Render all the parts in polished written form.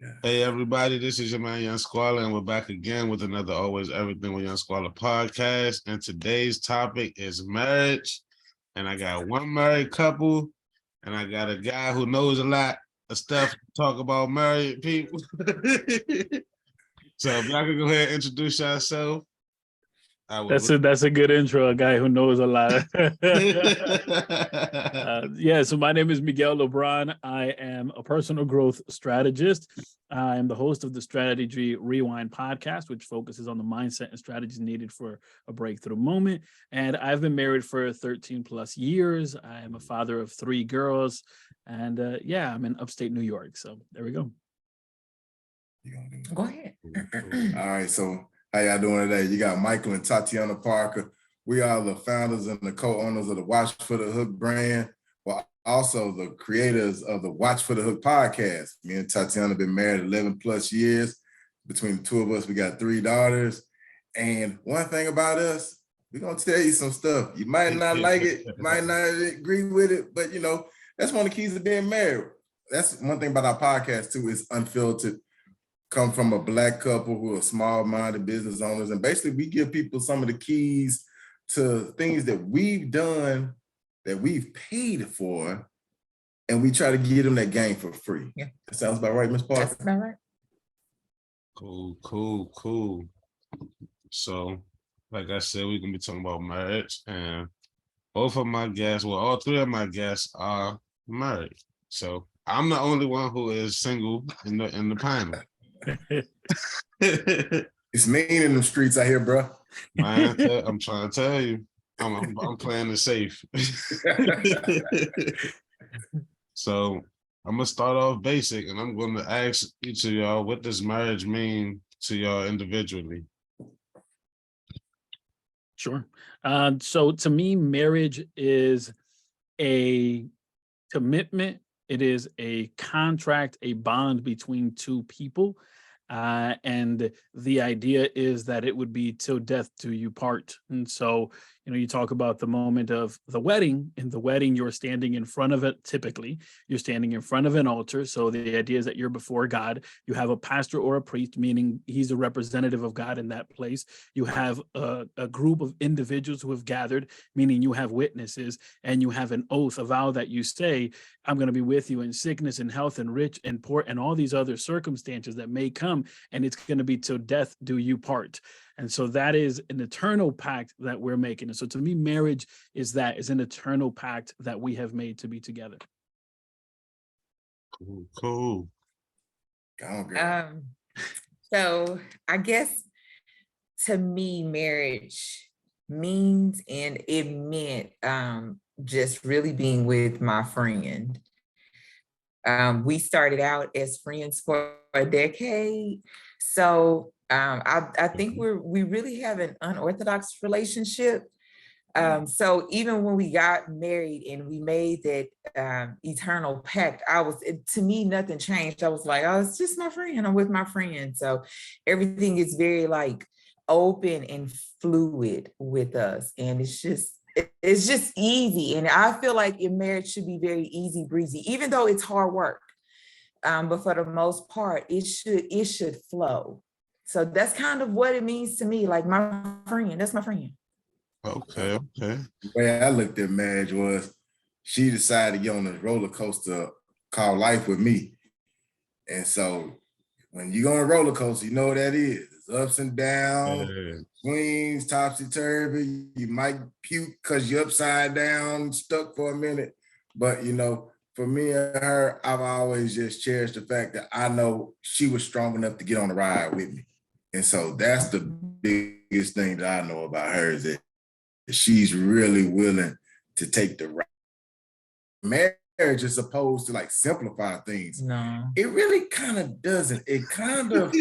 Yeah. Hey everybody, this is your man Yung Squalla, and we're back again with another Always Everything with Yung Squalla podcast. And today's topic is marriage. And I got one married couple, and I got a guy who knows a lot of stuff to talk about married people. So if y'all can go ahead and introduce yourself. That's a good intro. A guy who knows a lot. So my name is Miguel Lebron. I am a personal growth strategist. I am the host of the Strategy Rewind podcast, which focuses on the mindset and strategies needed for a breakthrough moment. And I've been married for 13 plus years. I am a father of 3 girls. And I'm in upstate New York. So there we go. Go ahead. All right, so how y'all doing today? You got Micheal and Tatiana Parker. We are the founders and the co-owners of the Watch for the Hook brand, but also the creators of the Watch for the Hook podcast. Me and Tatiana have been married 11 plus years. Between the two of us, we got 3 daughters. And one thing about us, we're going to tell you some stuff. You might not like it, might not agree with it, but that's one of the keys of being married. That's one thing about our podcast too, is unfiltered. Come from a Black couple who are small-minded business owners. And basically we give people some of the keys to things that we've done, that we've paid for, and we try to give them that game for free. Yeah. That sounds about right, Ms. Parker? That's about right. Cool. So, like I said, we're going to be talking about marriage, and both of my guests, well, all 3 of my guests are married. So I'm the only one who is single in the panel. It's mean in the streets out here, bro. Man, I'm trying to tell you, I'm playing it safe. So I'm gonna start off basic, and I'm going to ask each of y'all, what does marriage mean to y'all individually? Sure. So to me, marriage is a commitment. It is a contract, a bond between 2 people. And the idea is that it would be till death do you part. And so, you talk about the moment of the wedding. In the wedding, you're standing in front of it. Typically, you're standing in front of an altar. So the idea is that you're before God. You have a pastor or a priest, meaning he's a representative of God in that place. You have a group of individuals who have gathered, meaning you have witnesses, and you have an oath, a vow that you say, I'm going to be with you in sickness and health and rich and poor and all these other circumstances that may come. And it's going to be till death do you part. And so that is an eternal pact that we're making. And so to me, marriage is an eternal pact that we have made to be together. Cool. So I guess to me, marriage means, and it meant just really being with my friend. We started out as friends for a decade. So I think we really have an unorthodox relationship. So even when we got married and we made that eternal pact, to me, nothing changed. I was like, oh, it's just my friend. I'm with my friend. So everything is very open and fluid with us. And it's just easy. And I feel like in marriage should be very easy breezy, even though it's hard work. But for the most part, it should flow. So that's kind of what it means to me. Like my friend, that's my friend. Okay. The way I looked at marriage was she decided to get on this roller coaster called life with me. And so when you go on a roller coaster, you know what that is. It's ups and downs, swings, topsy-turvy. You might puke because you're upside down, stuck for a minute. But, for me and her, I've always just cherished the fact that I know she was strong enough to get on the ride with me. And so that's the biggest thing that I know about her, is that she's really willing to take the ride. Marriage is supposed to simplify things. No. It really kind of doesn't. It kind of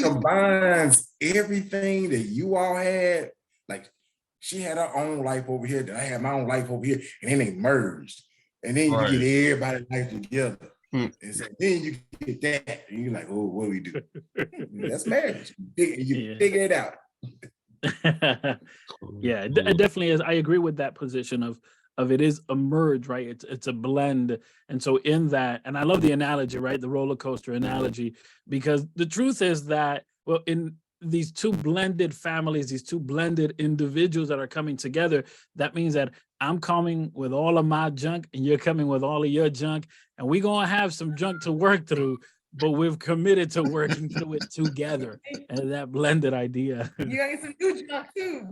combines everything that you all had. Like she had her own life over here, then I had my own life over here, and then they merged. And then you get everybody's life together. And so then you get that, and you're like, oh, what do we do? That's marriage. You figure it out. Yeah, it definitely is. I agree with that position of of it is a merge, right? It's a blend. And so in that, and I love the analogy, right? The roller coaster analogy, because the truth is that, well, in these two blended families, these two blended individuals that are coming together, that means that I'm coming with all of my junk and you're coming with all of your junk, and we're going to have some junk to work through, but we've committed to working through it together. And that blended idea. You gotta get some new junk too.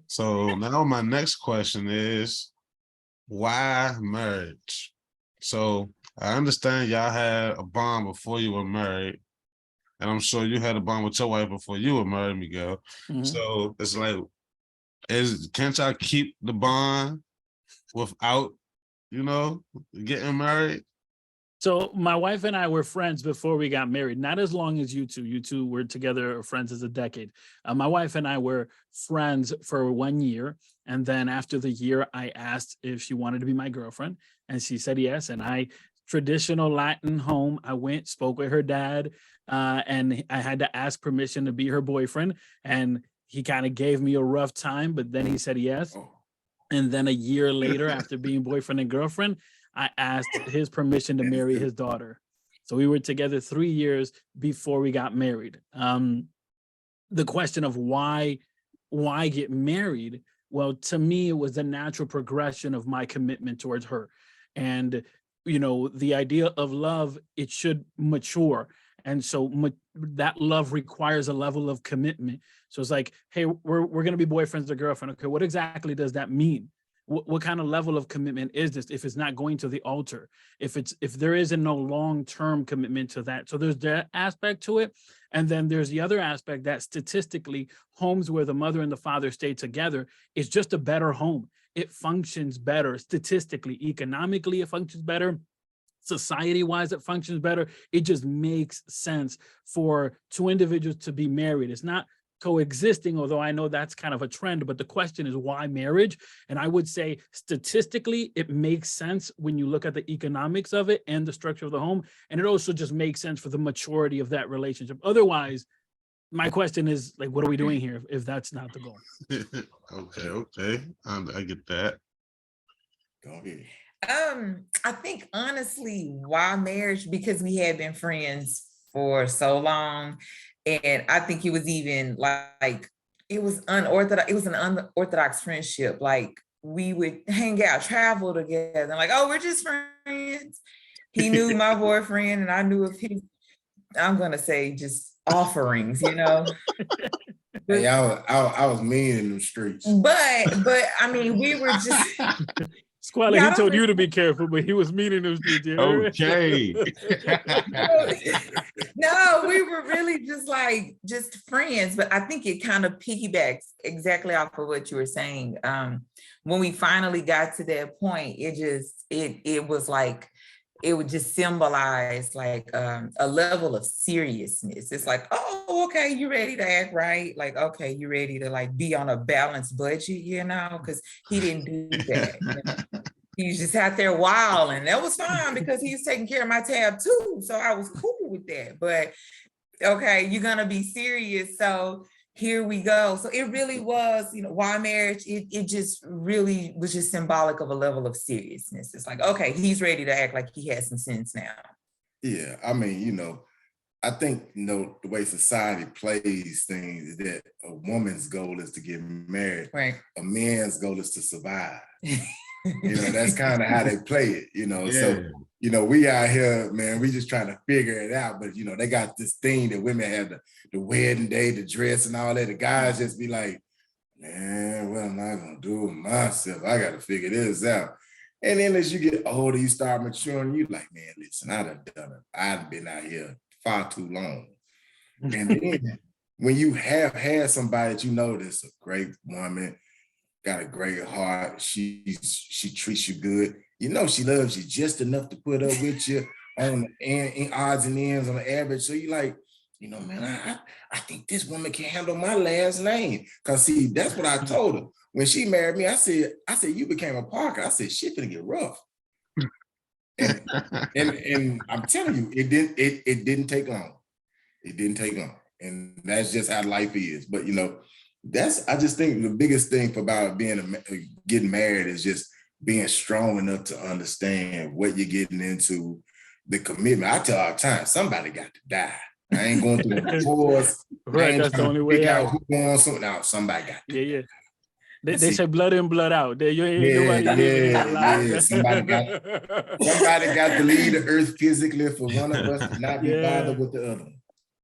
So now my next question is, why marriage? So I understand y'all had a bond before you were married, and I'm sure you had a bond with your wife before you were married, Miguel. So it's like, can't y'all keep the bond without, getting married? So my wife and I were friends before we got married, not as long as you two. You two were together, friends as a decade. My wife and I were friends for 1 year. And then after the year, I asked if she wanted to be my girlfriend. And she said yes. And traditional Latin home, I went, spoke with her dad, and I had to ask permission to be her boyfriend. And he kind of gave me a rough time, but then he said yes. And then a year later, after being boyfriend and girlfriend, I asked his permission to marry his daughter. So we were together 3 years before we got married. The question of why get married? Well, to me, it was the natural progression of my commitment towards her. And, the idea of love, it should mature. And so that love requires a level of commitment. So it's like, hey, we're going to be boyfriends or girlfriend. Okay, what exactly does that mean? What kind of level of commitment is this if it's not going to the altar, if there isn't no long-term commitment to that? So there's that aspect to it. And then there's the other aspect that statistically, homes where the mother and the father stay together is just a better home. It functions better statistically, economically, it functions better. Society-wise, it functions better. It just makes sense for two individuals to be married. It's not coexisting, although I know that's kind of a trend, but the question is why marriage? And I would say statistically, it makes sense when you look at the economics of it and the structure of the home. And it also just makes sense for the maturity of that relationship. Otherwise, my question is, like, what are we doing here if that's not the goal? Okay. I get that. Go ahead. I think honestly, why marriage? Because we had been friends for so long. And I think it was even like, it was unorthodox. It was an unorthodox friendship. Like we would hang out, travel together. And like, oh, we're just friends. He knew my boyfriend and I knew of his, I'm going to say just offerings, Hey, I was mean in the streets. But I mean, we were just... Squalla, he told you to be careful, but he was meaning those streets. Okay. No, we were really just friends, but I think it kind of piggybacks exactly off of what you were saying. When we finally got to that point, it was like, it would just symbolize like a level of seriousness. It's like, oh, okay, you ready to act right? Like, okay, you ready to like be on a balanced budget, because he didn't do that. He was just out there wild, and that was fine because he was taking care of my tab too. So I was cool with that. But okay, you're gonna be serious. So here we go. So it really was, why marriage? It just really was just symbolic of a level of seriousness. It's like, okay, he's ready to act like he has some sense now. Yeah, I mean, I think, the way society plays things is that a woman's goal is to get married. Right. A man's goal is to survive. That's kind of how they play it, Yeah. So, we out here, man, we just trying to figure it out. But, they got this thing that women have the wedding day, the dress and all that. The guys just be like, man, what am I going to do with myself? I got to figure this out. And then as you get older, you start maturing, you like, man, listen, I done done it. I've been out here far too long. And then when you have had somebody that that's a great woman, got a great heart, she treats you good, she loves you just enough to put up with you on the odds and ends on the average. So you like, man, I think this woman can handle my last name. Cause see, that's what I told her. When she married me, I said, you became a Parker. I said, shit gonna get rough. And I'm telling you, it didn't take long. It didn't take long. And that's just how life is. But, I just think the biggest thing about getting married is just being strong enough to understand what you're getting into, the commitment. I tell all the time, somebody got to die. I ain't going through a divorce. Right, that's the only way out. Who going something. Now somebody got to die. They say blood in, blood out. You ain't nobody Somebody got to leave the earth physically for one of us to not be bothered with the other.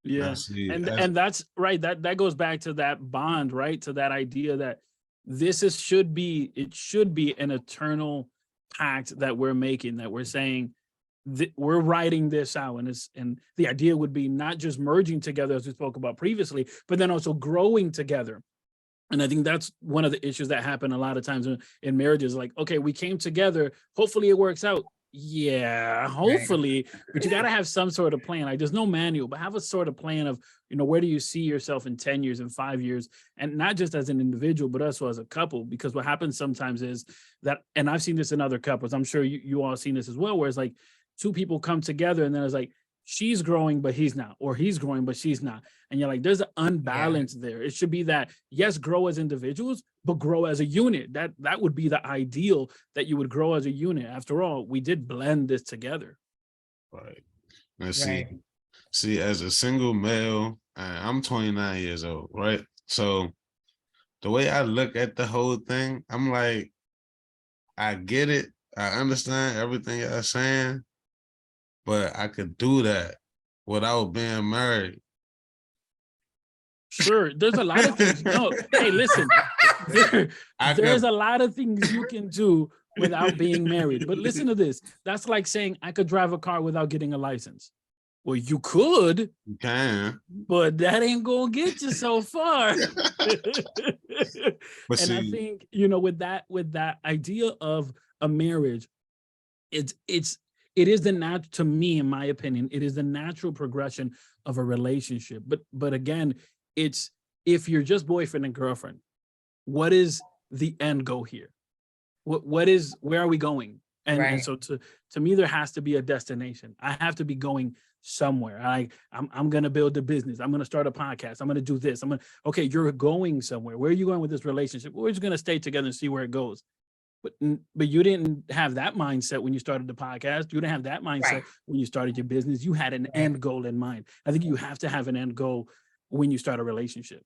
Yeah, and that's right. That goes back to that bond, right? To that idea that it should be an eternal pact that we're making, that we're saying we're writing this out, and the idea would be not just merging together as we spoke about previously, but then also growing together. And I think that's one of the issues that happen a lot of times in marriages. Like, okay, we came together. Hopefully it works out. Yeah, hopefully, but you got to have some sort of plan. Like, there's no manual, but have a sort of plan of, where do you see yourself in 10 years and 5 years, and not just as an individual, but also as a couple. Because what happens sometimes is that, and I've seen this in other couples, I'm sure you all seen this as well, where it's like two people come together and then it's like, she's growing, but he's not, or he's growing, but she's not. And you're like, there's an unbalance there. It should be that, yes, grow as individuals, but grow as a unit. That would be the ideal, that you would grow as a unit. After all, we did blend this together. Right. And see, as a single male, I'm 29 years old, right? So the way I look at the whole thing, I'm like, I get it. I understand everything you're saying, but I could do that without being married. Sure, there's a lot of things. No, hey, listen, there's a lot of things you can do without being married. But listen to this. That's like saying I could drive a car without getting a license. Well, you could. You can. But that ain't gonna get you so far. But see, I think, with that idea of a marriage, it is to me, in my opinion, it is the natural progression of a relationship. But again, it's, if you're just boyfriend and girlfriend, what is the end goal here? Where are we going? And so to me, there has to be a destination. I have to be going somewhere. I'm going to build a business. I'm going to start a podcast. I'm going to do this. Okay, you're going somewhere. Where are you going with this relationship? We're just going to stay together and see where it goes. But you didn't have that mindset when you started the podcast. You didn't have that mindset when you started your business. You had an end goal in mind. I think you have to have an end goal when you start a relationship.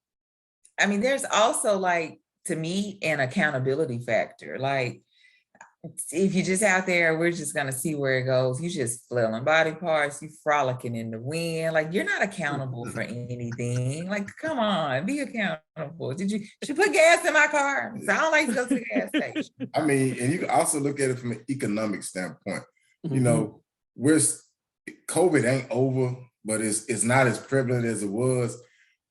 I mean, there's also, like, to me, an accountability factor. Like, if you're just out there, we're just going to see where it goes. You just flailing body parts, you frolicking in the wind. Like, you're not accountable for anything. Like, come on, be accountable. Did you put gas in my car? So I don't like to go to the gas station. I mean, and you can also look at it from an economic standpoint. COVID ain't over, but it's not as prevalent as it was.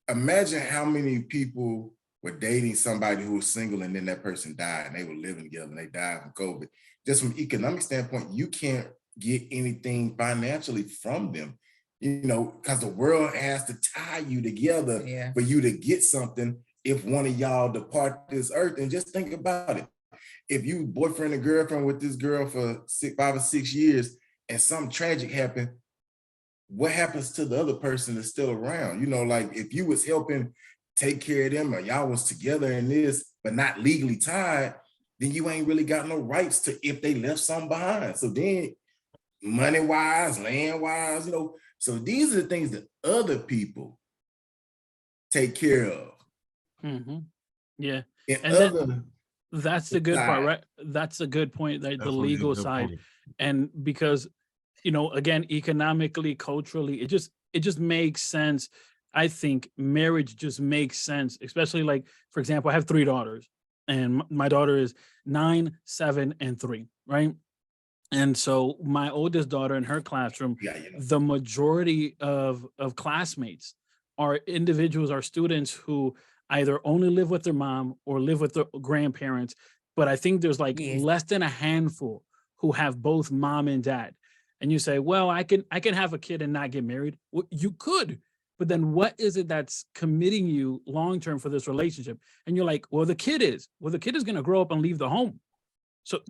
Imagine how many people were dating somebody who was single and then that person died and they were living together and they died from COVID. Just from an economic standpoint, you can't get anything financially from them, because the world has to tie you together for you to get something if one of y'all depart this earth. And just think about it. If you boyfriend and girlfriend with this girl for 5 or 6 years and something tragic happened, what happens to the other person that's still around? Like, if you was helping take care of them, or y'all was together in this, but not legally tied, then you ain't really got no rights to if they left something behind. So then money-wise, land-wise, so these are the things that other people take care of. Mm-hmm. Yeah. And that's the good part, right? That's a good point, the legal side. Point. And because, again, economically, culturally, it just makes sense. I think marriage just makes sense, especially, like, for example, I have 3 daughters, and my daughter is 9, 7, and 3, right? And so my oldest daughter, in her classroom, the majority of classmates are individuals, are students who either only live with their mom or live with their grandparents. But I think there's less than a handful who have both mom and dad. And you say, well, I can have a kid and not get married. Well, you could. But then what is it that's committing you long-term for this relationship? And you're like, well, the kid is going to grow up and leave the home. So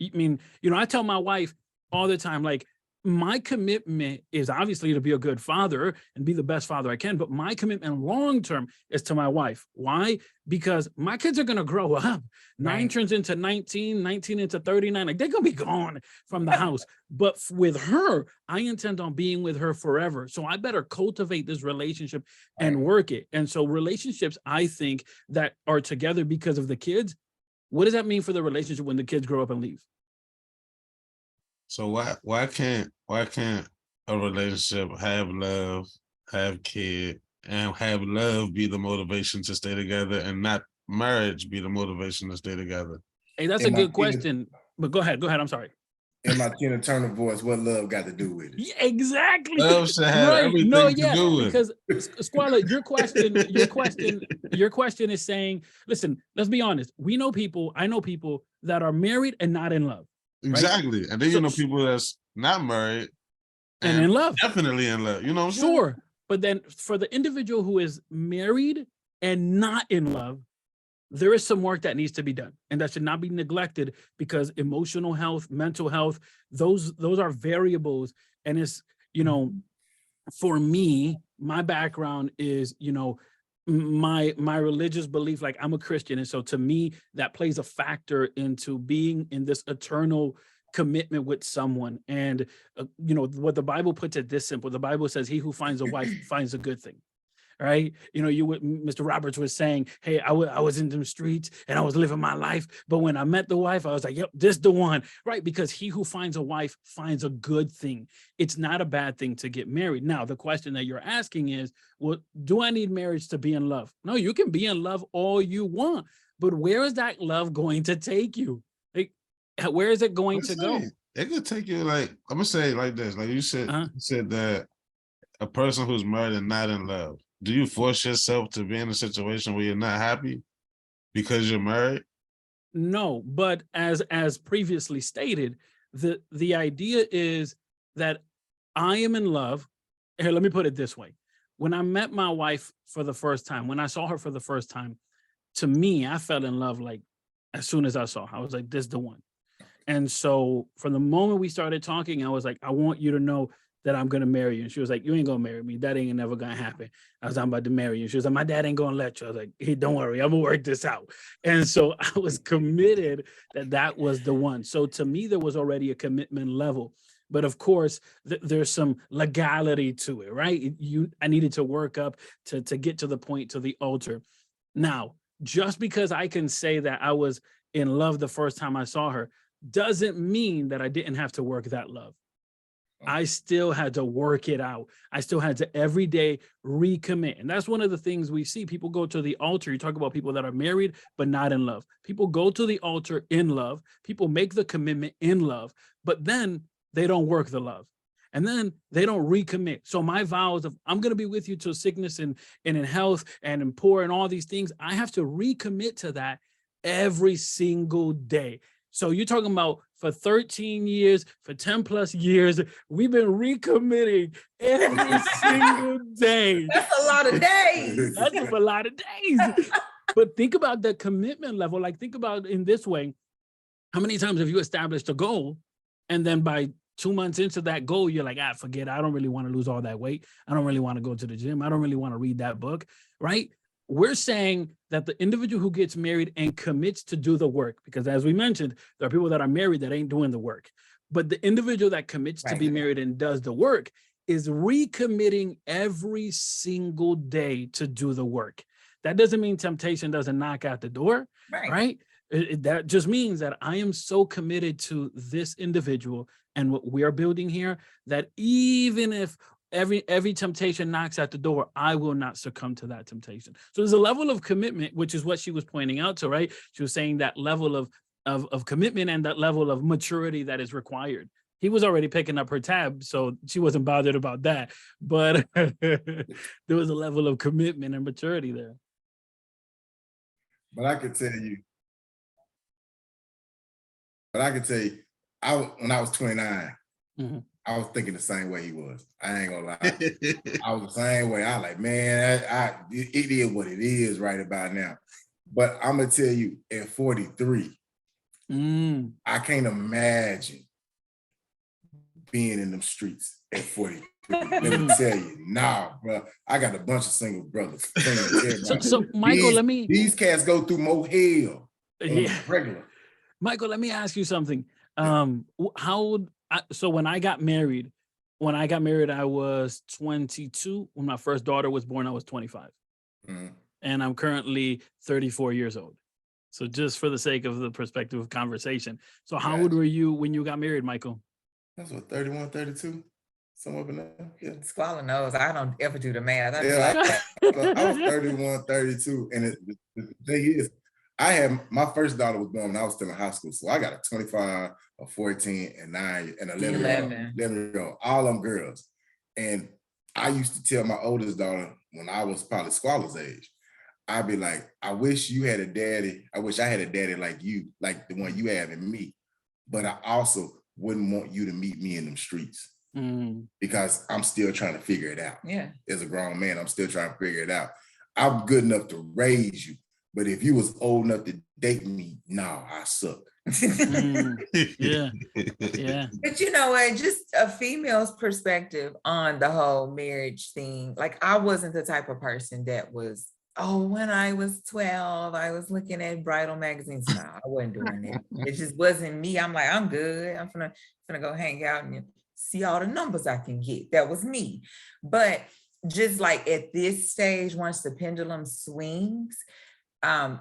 I mean, I tell my wife all the time, like, my commitment is obviously to be a good father and be the best father I can, but my commitment long-term is to my wife. Why? Because my kids are going to grow up. 9 turns into 19, 19 into 39. Like, they're going to be gone from the house. But with her, I intend on being with her forever. So I better cultivate this relationship and work it. And so relationships, I think, that are together because of the kids, what does that mean for the relationship when the kids grow up and leave? So why can't a relationship have love, have kid, and have love be the motivation to stay together, and not marriage be the motivation to stay together? Hey, that's a good question. But go ahead. I'm sorry. In my Tina Turner voice, what love got to do with it? Yeah, exactly. Love should have everything to do with because Squalla, your question is saying, listen, let's be honest. I know people that are married and not in love. Exactly. Right? And then you know people that's not married and in love. Definitely in love. You know what I'm saying? Sure. But then for the individual who is married and not in love, there is some work that needs to be done, and that should not be neglected, because emotional health, mental health, those are variables. And it's, for me, my background is, my religious belief, like I'm a Christian. And so to me, that plays a factor into being in this eternal commitment with someone. And, what the Bible puts it this simple. The Bible says, he who finds a wife finds a good thing. Right. Mr. Roberts was saying, hey, I was in the streets and I was living my life. But when I met the wife, I was like, yep, this the one. Right. Because he who finds a wife finds a good thing. It's not a bad thing to get married. Now, the question that you're asking is, well, do I need marriage to be in love? No, you can be in love all you want. But where is that love going to take you? Like, where is it going to go? It could take you, like, I'm going to say it like this. Like you said, you said that a person who's married and not in love, do you force yourself to be in a situation where you're not happy because you're married? No, but as previously stated, the idea is that I am in love. Here, let me put it this way. When I met my wife for the first time, when I saw her for the first time, to me, I fell in love like as soon as I saw her. I was like, this is the one. And so from the moment we started talking, I was like, I want you to know that I'm going to marry you. And she was like, you ain't going to marry me. That ain't never going to happen. I was like, I'm about to marry you. She was like, my dad ain't going to let you. I was like, hey, don't worry. I'm going to work this out. And so I was committed that was the one. So to me, there was already a commitment level. But of course, there's some legality to it, right? I needed to work up to get to the point, to the altar. Now, just because I can say that I was in love the first time I saw her doesn't mean that I didn't have to work that love. I still had to work it out. I still had to every day recommit. And that's one of the things we see. People go to the altar. You talk about people that are married, but not in love. People go to the altar in love. People make the commitment in love, but then they don't work the love. And then they don't recommit. So my vows of I'm going to be with you till sickness and in health and in poor and all these things, I have to recommit to that every single day. So you're talking about for 13 years, for 10 plus years, we've been recommitting every single day. That's a lot of days. That's a lot of days. But think about the commitment level. Like, think about in this way, how many times have you established a goal and then by 2 months into that goal, you're like, forget it. I don't really want to lose all that weight. I don't really want to go to the gym. I don't really want to read that book, right? We're saying that the individual who gets married and commits to do the work, because as we mentioned, there are people that are married that ain't doing the work, but the individual that commits to be married and does the work is recommitting every single day to do the work. That doesn't mean temptation doesn't knock out the door, right? That just means that I am so committed to this individual and what we are building here that even if every temptation knocks at the door, I will not succumb to that temptation. So there's a level of commitment, which is what she was pointing out to, right? She was saying that level of commitment and that level of maturity that is required. He was already picking up her tab, so she wasn't bothered about that. But there was a level of commitment and maturity there. But I could tell you, when I was 29, I was thinking the same way he was. I ain't gonna lie. I was the same way. I like, man, it is what it is right about now. But I'm gonna tell you, at 43, I can't imagine being in them streets at 43. Let me tell you, nah, bro. I got a bunch of single brothers. So Michael, these cats go through more hell on yeah. regular. Michael, let me ask you something. So when I got married, I was 22. When my first daughter was born, I was 25. And I'm currently 34 years old. So just for the sake of the perspective of conversation. So how old were you when you got married, Michael? That's what, 31, 32? Somewhere up in there. Yeah. Squalla knows. I don't ever do the math. I was 31, 32. And the thing is, I had my first daughter was born when I was still in high school. So I got a 25, a 14, and 9, and 11-year-old, all them girls. And I used to tell my oldest daughter when I was probably Squalla's age, I'd be like, I wish you had a daddy. I wish I had a daddy like you, like the one you have in me. But I also wouldn't want you to meet me in them streets because I'm still trying to figure it out. Yeah. As a grown man, I'm still trying to figure it out. I'm good enough to raise you, but if you was old enough to date me, no, I suck. Yeah. But you know what? Just a female's perspective on the whole marriage thing. Like, I wasn't the type of person that was, when I was 12, I was looking at bridal magazines. No, I wasn't doing that. It just wasn't me. I'm like, I'm good. I'm gonna go hang out and see all the numbers I can get. That was me. But just like at this stage, once the pendulum swings,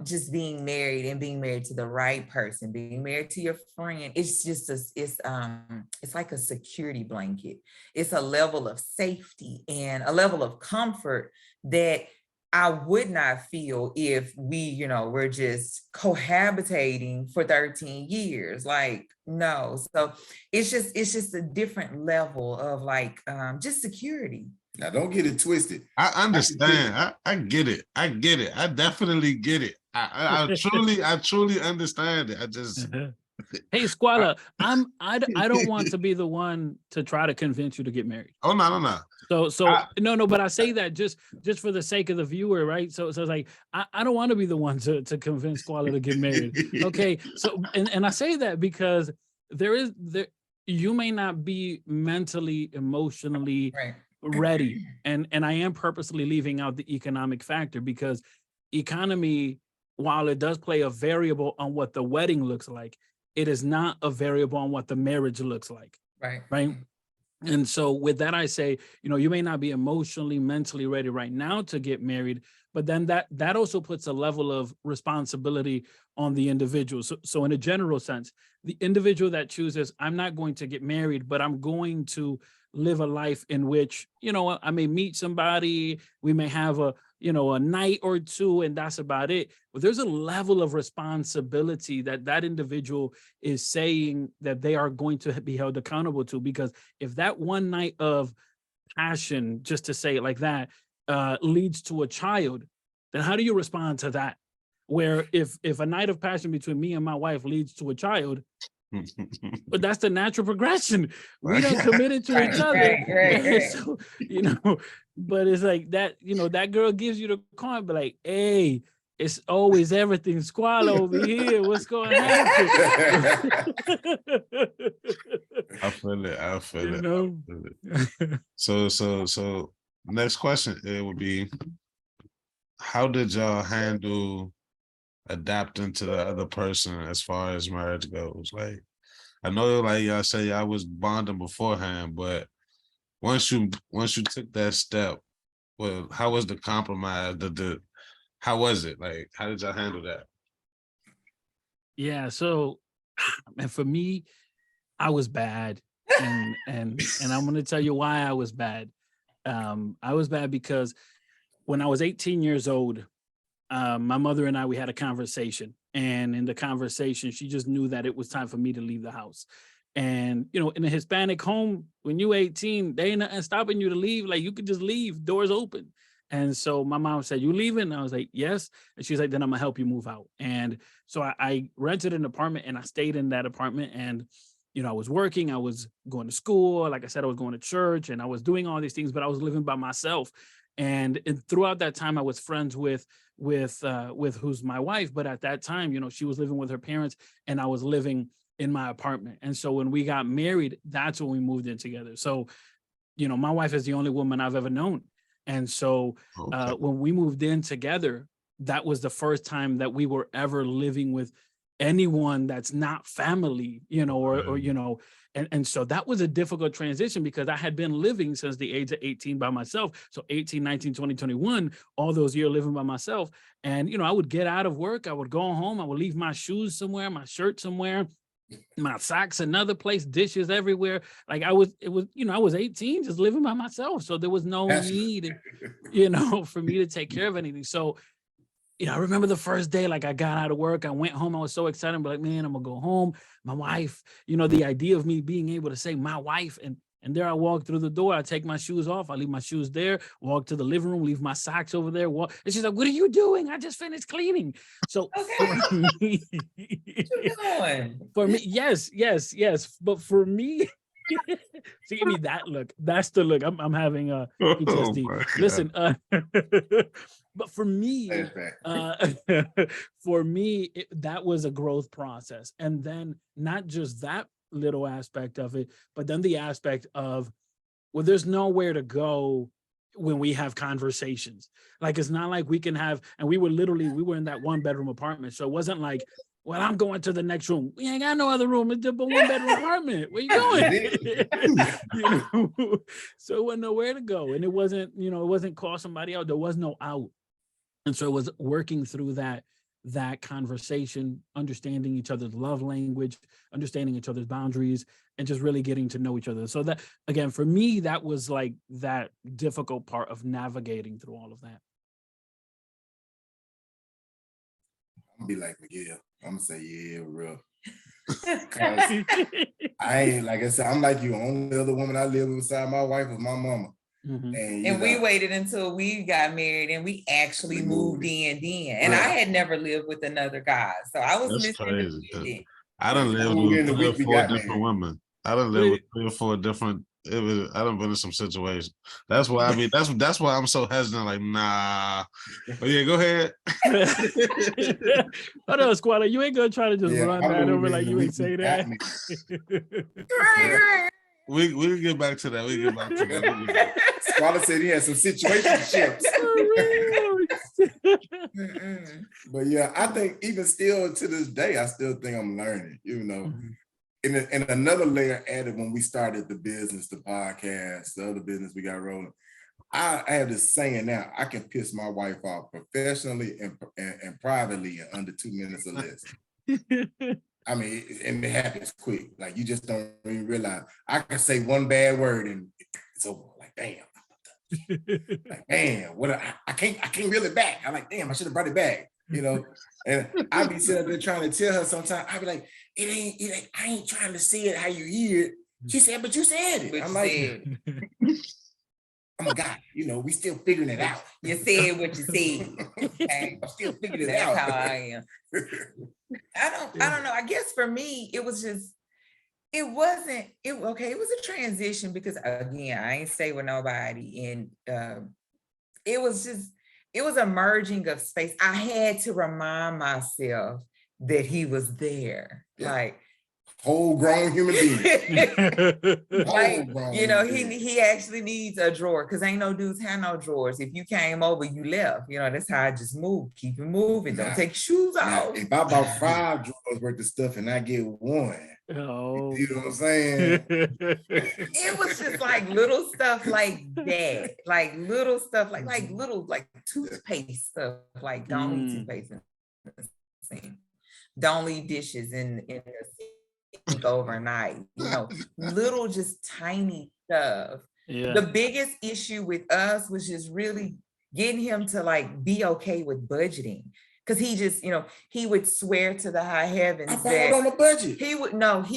just being married and being married to the right person, being married to your friend, it's just it's like a security blanket. It's a level of safety and a level of comfort that I would not feel if we, we're just cohabitating for 13 years. Like, no. So it's just a different level of like just security. Now, don't get it twisted. I understand. I get it. I definitely get it. I truly understand it. I just Hey, Squalla, I don't want to be the one to try to convince you to get married. Oh no. No, but I say that just for the sake of the viewer, right? So it's like I don't want to be the one to convince Squalla to get married. Okay. So and I say that because you may not be mentally, emotionally ready. And I am purposely leaving out the economic factor because economy, while it does play a variable on what the wedding looks like, it is not a variable on what the marriage looks like. Right. And so with that, I say, you may not be emotionally, mentally ready right now to get married, but then that also puts a level of responsibility on the individual. So in a general sense, the individual that chooses, I'm not going to get married, but I'm going to live a life in which, I may meet somebody, we may have a night or two, and that's about it. But there's a level of responsibility that individual is saying that they are going to be held accountable to, because if that one night of passion, just to say it like that, leads to a child, then how do you respond to that? Where if a night of passion between me and my wife leads to a child, but that's the natural progression. We don't committed to each other. Right. So, but it's like that, that girl gives you the coin, but like, hey, it's always everything Squalla over here. What's going to happen? I feel it. So next question, it would be, how did y'all handle adapting to the other person as far as marriage goes? Like, I know, like y'all say, y'all was bonding beforehand, but once you took that step, well, how was the compromise? How was it? Like, how did y'all handle that? Yeah, so, and for me, I was bad, and I'm going to tell you why I was bad. I was bad because when I was 18 years old, my mother and we had a conversation, and in the conversation, she just knew that it was time for me to leave the house. And, in a Hispanic home, when you're 18, they ain't nothing stopping you to leave. Like, you could just leave, doors open. And so my mom said, you leaving? And I was like, yes. And she's like, then I'm gonna help you move out. And so I rented an apartment, and I stayed in that apartment. And, I was working, I was going to school. Like I said, I was going to church, and I was doing all these things, but I was living by myself. And throughout that time, I was friends with who's my wife. But at that time, she was living with her parents, and I was living in my apartment. And so when we got married, that's when we moved in together. So, you know, my wife is the only woman I've ever known. And so when we moved in together, that was the first time that we were ever living with anyone that's not family, you know, or you know, and so that was a difficult transition because I had been living since the age of 18 by myself. So 18, 19, 20, 21, all those years living by myself. And, you know, I would get out of work, I would go home, I would leave my shoes somewhere, my shirt somewhere, my socks another place, dishes everywhere. Like I was 18, just living by myself. So there was no need, you know, for me to take care of anything. So, you know, I remember the first day, like I got out of work, I went home, I was so excited, but like, man, I'm gonna go home. My wife, you know, the idea of me being able to say my wife, and there I walk through the door, I take my shoes off, I leave my shoes there, walk to the living room, leave my socks over there, walk. And she's like, what are you doing? I just finished cleaning. So for me, yes. But for me, she gave me that look. That's the look. I'm having a PTSD. Listen, but for me, that was a growth process. And then not just that little aspect of it, but then the aspect of, well, there's nowhere to go when we have conversations. Like, it's not like we can have, and we were in that 1-bedroom apartment. So it wasn't like, well, I'm going to the next room. We ain't got no other room. It's just a 1-bedroom apartment. Where you going? You know? So it wasn't nowhere to go. And it wasn't, you know, it wasn't call somebody out. There was no out. And so it was working through that conversation, understanding each other's love language, understanding each other's boundaries, and just really getting to know each other. So that, again, for me, that was like that difficult part of navigating through all of that. I'm gonna be like Miguel. I'm gonna say, yeah, real. I ain't, like I said, I'm like you. Only other woman I live with beside my wife was my mama. Mm-hmm. And we waited until we got married and we actually moved in then. And I had never lived with another guy. So I was missing it. I done lived with 3 or 4 different women. I done lived with 3 or 4 different. I done been in some situations. That's why I mean that's why I'm so hesitant. Like, nah. But yeah, go ahead. I know, Squalla, you ain't gonna try to just run that over like you ain't say that. We can get back to that. Squalla said he had some situationships. But yeah, I think even still to this day, I still think I'm learning, you know. Mm-hmm. And another layer added when we started the business, the podcast, the other business we got rolling. I have this saying now, I can piss my wife off professionally and privately in under 2 minutes or less. I mean, and it happens quick. Like, you just don't even realize. I can say one bad word and it's over. Like, damn. Like, damn, what I can't reel it back. I'm like, damn, I should have brought it back. You know, and I be sitting there trying to tell her sometimes, I be like, it ain't, I ain't trying to say it how you hear it. She said, but you said it. I'm like, I'm a guy, you know, we still figuring it out. You said what you said. Okay? I'm still figuring it out. That's how I am. I don't know. I guess for me, it was just, it was a transition because, again, I ain't stay with nobody. And it was a merging of space. I had to remind myself that he was there. Yeah. Like, whole grown human being. Like, you know, he actually needs a drawer because ain't no dudes have no drawers. If you came over, you left. You know, that's how I just moved. Keep it moving. Don't take shoes off. If I bought 5 drawers worth of stuff and I get 1, you know what I'm saying? It was just like little stuff like that. Like little stuff, like little toothpaste stuff. Like, don't leave toothpaste in the sink. Don't leave dishes in the sink overnight. You know, little just tiny stuff. Yeah. The biggest issue with us was just really getting him to like be okay with budgeting. Because he just, you know, he would swear to the high heavens that on a budget. He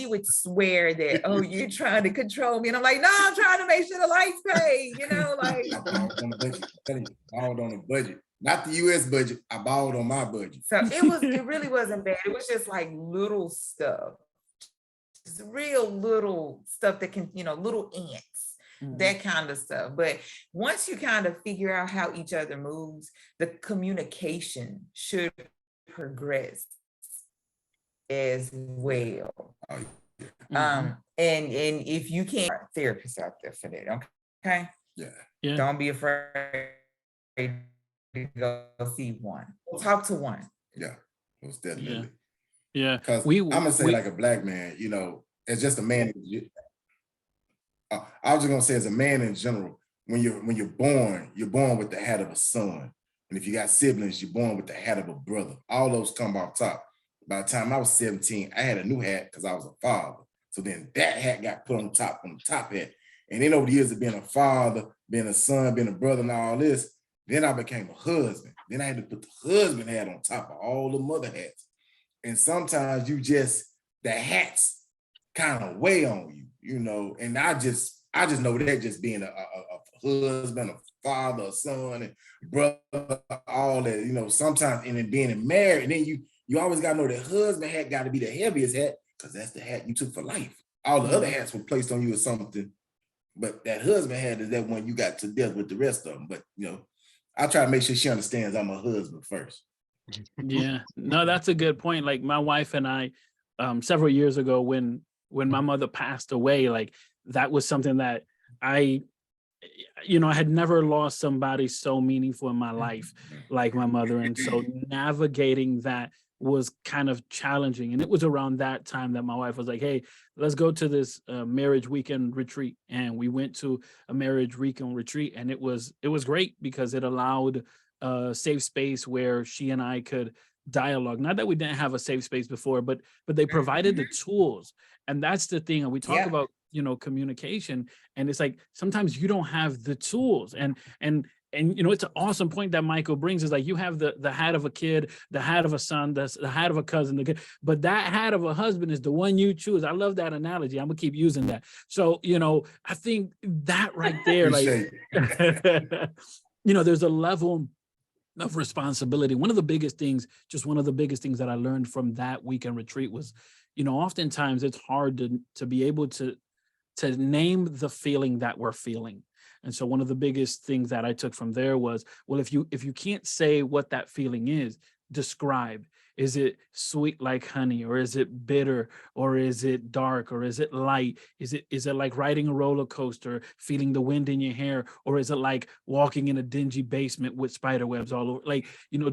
would swear that, oh, you're trying to control me. And I'm like, no, I'm trying to make sure the lights pay, you know, like. I bought on a budget. I bought on a budget. Not the US budget. I bought on my budget. So it really wasn't bad. It was just like little stuff. Just real little stuff that can, you know, little ants. That kind of stuff. But once you kind of figure out how each other moves, the communication should progress as well. Oh, And if you can't, therapists out there for that, okay? yeah. Don't be afraid to go see one. Talk to one. Yeah, most definitely. Yeah. Because I'm gonna say, like a black man, you know, as just a man, I was just gonna say, as a man in general, when you're born with the hat of a son, and if you got siblings, you're born with the hat of a brother. All those come off top. By the time I was 17, I had a new hat because I was a father. So then that hat got put on the top hat. And then over the years of being a father, being a son, being a brother, and all this, then I became a husband. Then I had to put the husband hat on top of all the mother hats. And sometimes the hats kind of weigh on you, you know. And I just know that just being a husband, a father, a son, and brother, all that, you know, sometimes, and then being married, and then you always gotta know that husband hat got to be the heaviest hat, because that's the hat you took for life. All the other hats were placed on you or something, but that husband hat is that one you got to deal with the rest of them. But, you know, I try to make sure she understands I'm a husband first. Yeah, no, that's a good point. Like my wife and I, several years ago, when my mother passed away, like that was something that I had never lost somebody so meaningful in my life like my mother. And so navigating that was kind of challenging. And it was around that time that my wife was like, hey, let's go to this marriage weekend retreat. And we went to a marriage weekend retreat, and it was great because it allowed a safe space where she and I could dialogue. Not that we didn't have a safe space before, but they provided the tools. And that's the thing. And we talk about, communication, and it's like, sometimes you don't have the tools. And it's an awesome point that Michael brings, is like, you have the hat of a kid, the hat of a son, the hat of a cousin, but that hat of a husband is the one you choose. I love that analogy. I'm gonna keep using that. So, I think that right there, like, there's a level of responsibility. One of the biggest things that I learned from that weekend retreat was, oftentimes it's hard to be able to name the feeling that we're feeling. And so one of the biggest things that I took from there was, well, if you can't say what that feeling is, describe. Is it sweet like honey, or is it bitter, or is it dark, or is it light? Is it like riding a roller coaster, feeling the wind in your hair, or is it like walking in a dingy basement with spider webs all over? Like,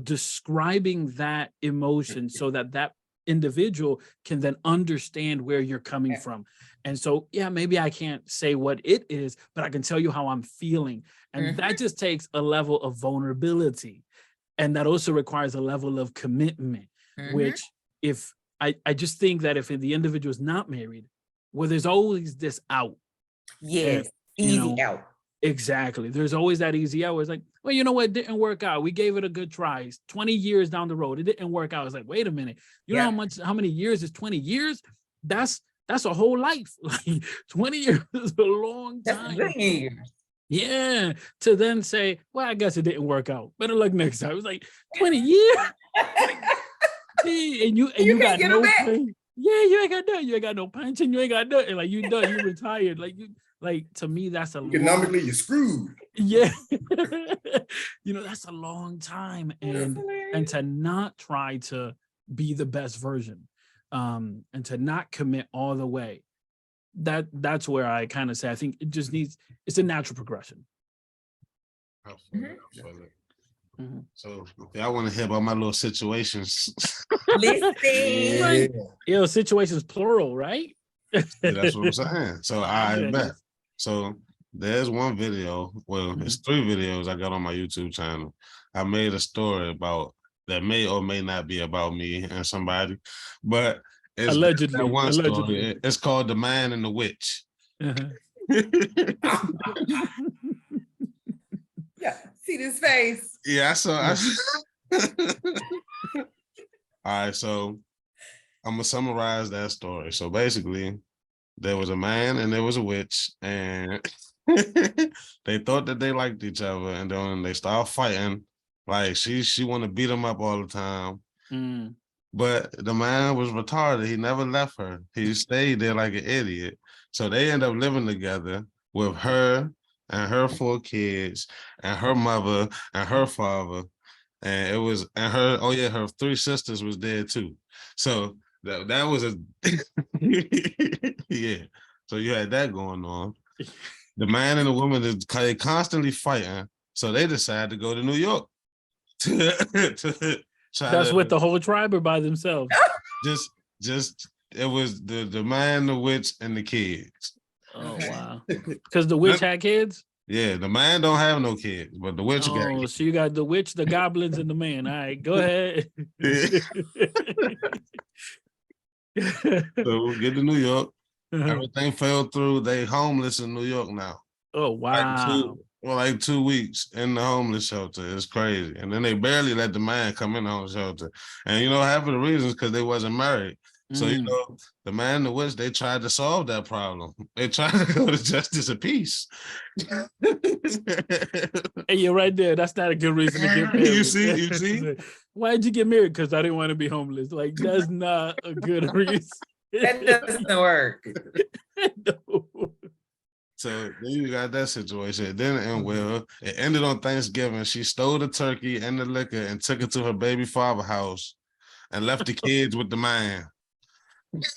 describing that emotion so that individual can then understand where you're coming from. And so, yeah, maybe I can't say what it is, but I can tell you how I'm feeling. And that just takes a level of vulnerability. And that also requires a level of commitment, which if I just think that if the individual is not married, well, there's always this out. Yes, easy out. Exactly. There's always that easy out. It's like, well, you know what? It didn't work out. We gave it a good try. 20 years down the road, it didn't work out. It's like, wait a minute. You know how many years is 20 years? That's a whole life. Like 20 years is a long time. That's years. Yeah. To then say, well, I guess it didn't work out. Better luck next time. It's like 20 years. And you got no pain. Yeah, you ain't got nothing. You ain't got no pension. You ain't got nothing. Like you done. You retired. Like to me, that's economically you're screwed. Yeah. That's a long time. And to not try to be the best version, and to not commit all the way, that's where I kind of say, I think it just it's a natural progression. So y'all want to hear about my little situations? Listen. Yeah, situations plural, right? Yeah, that's what I'm saying. So I bet. So there's one video, well, it's 3 videos I got on my YouTube channel. I made a story about that may or may not be about me and somebody, but it's allegedly one story. It's called The Man and the Witch. Yeah, see this face. Yeah, I saw. All right, so I'm gonna summarize that story. So basically, there was a man and there was a witch, and they thought that they liked each other, and then they started fighting. Like she want to beat him up all the time. But the man was retarded. He never left her. He stayed there like an idiot. So they end up living together with her and her 4 kids and her mother and her father. And her 3 sisters was dead too. So That was a yeah. So you had that going on. The man and the woman is constantly fighting, so they decided to go to New York. That's with the whole tribe or by themselves? Just it was the man, the witch, and the kids. Oh wow! Because the witch had kids. Yeah, the man don't have no kids, but the witch got kids. So you got the witch, the goblins, and the man. All right, go ahead. Yeah. So we'll get to New York. Everything fell through. They homeless in New York now. Oh wow! Like 2 weeks in the homeless shelter. It's crazy. And then they barely let the man come in the homeless shelter. And you know, half of the reasons because they wasn't married. So you know, the man and the witch, they tried to solve that problem. They tried to go to justice of peace. Hey, you're right there. That's not a good reason to get married. You see? Why'd you get married? Because I didn't want to be homeless. Like, that's not a good reason. That doesn't work. No. So then you got that situation. It didn't end well. It ended on Thanksgiving. She stole the turkey and the liquor and took it to her baby father's house and left the kids with the man.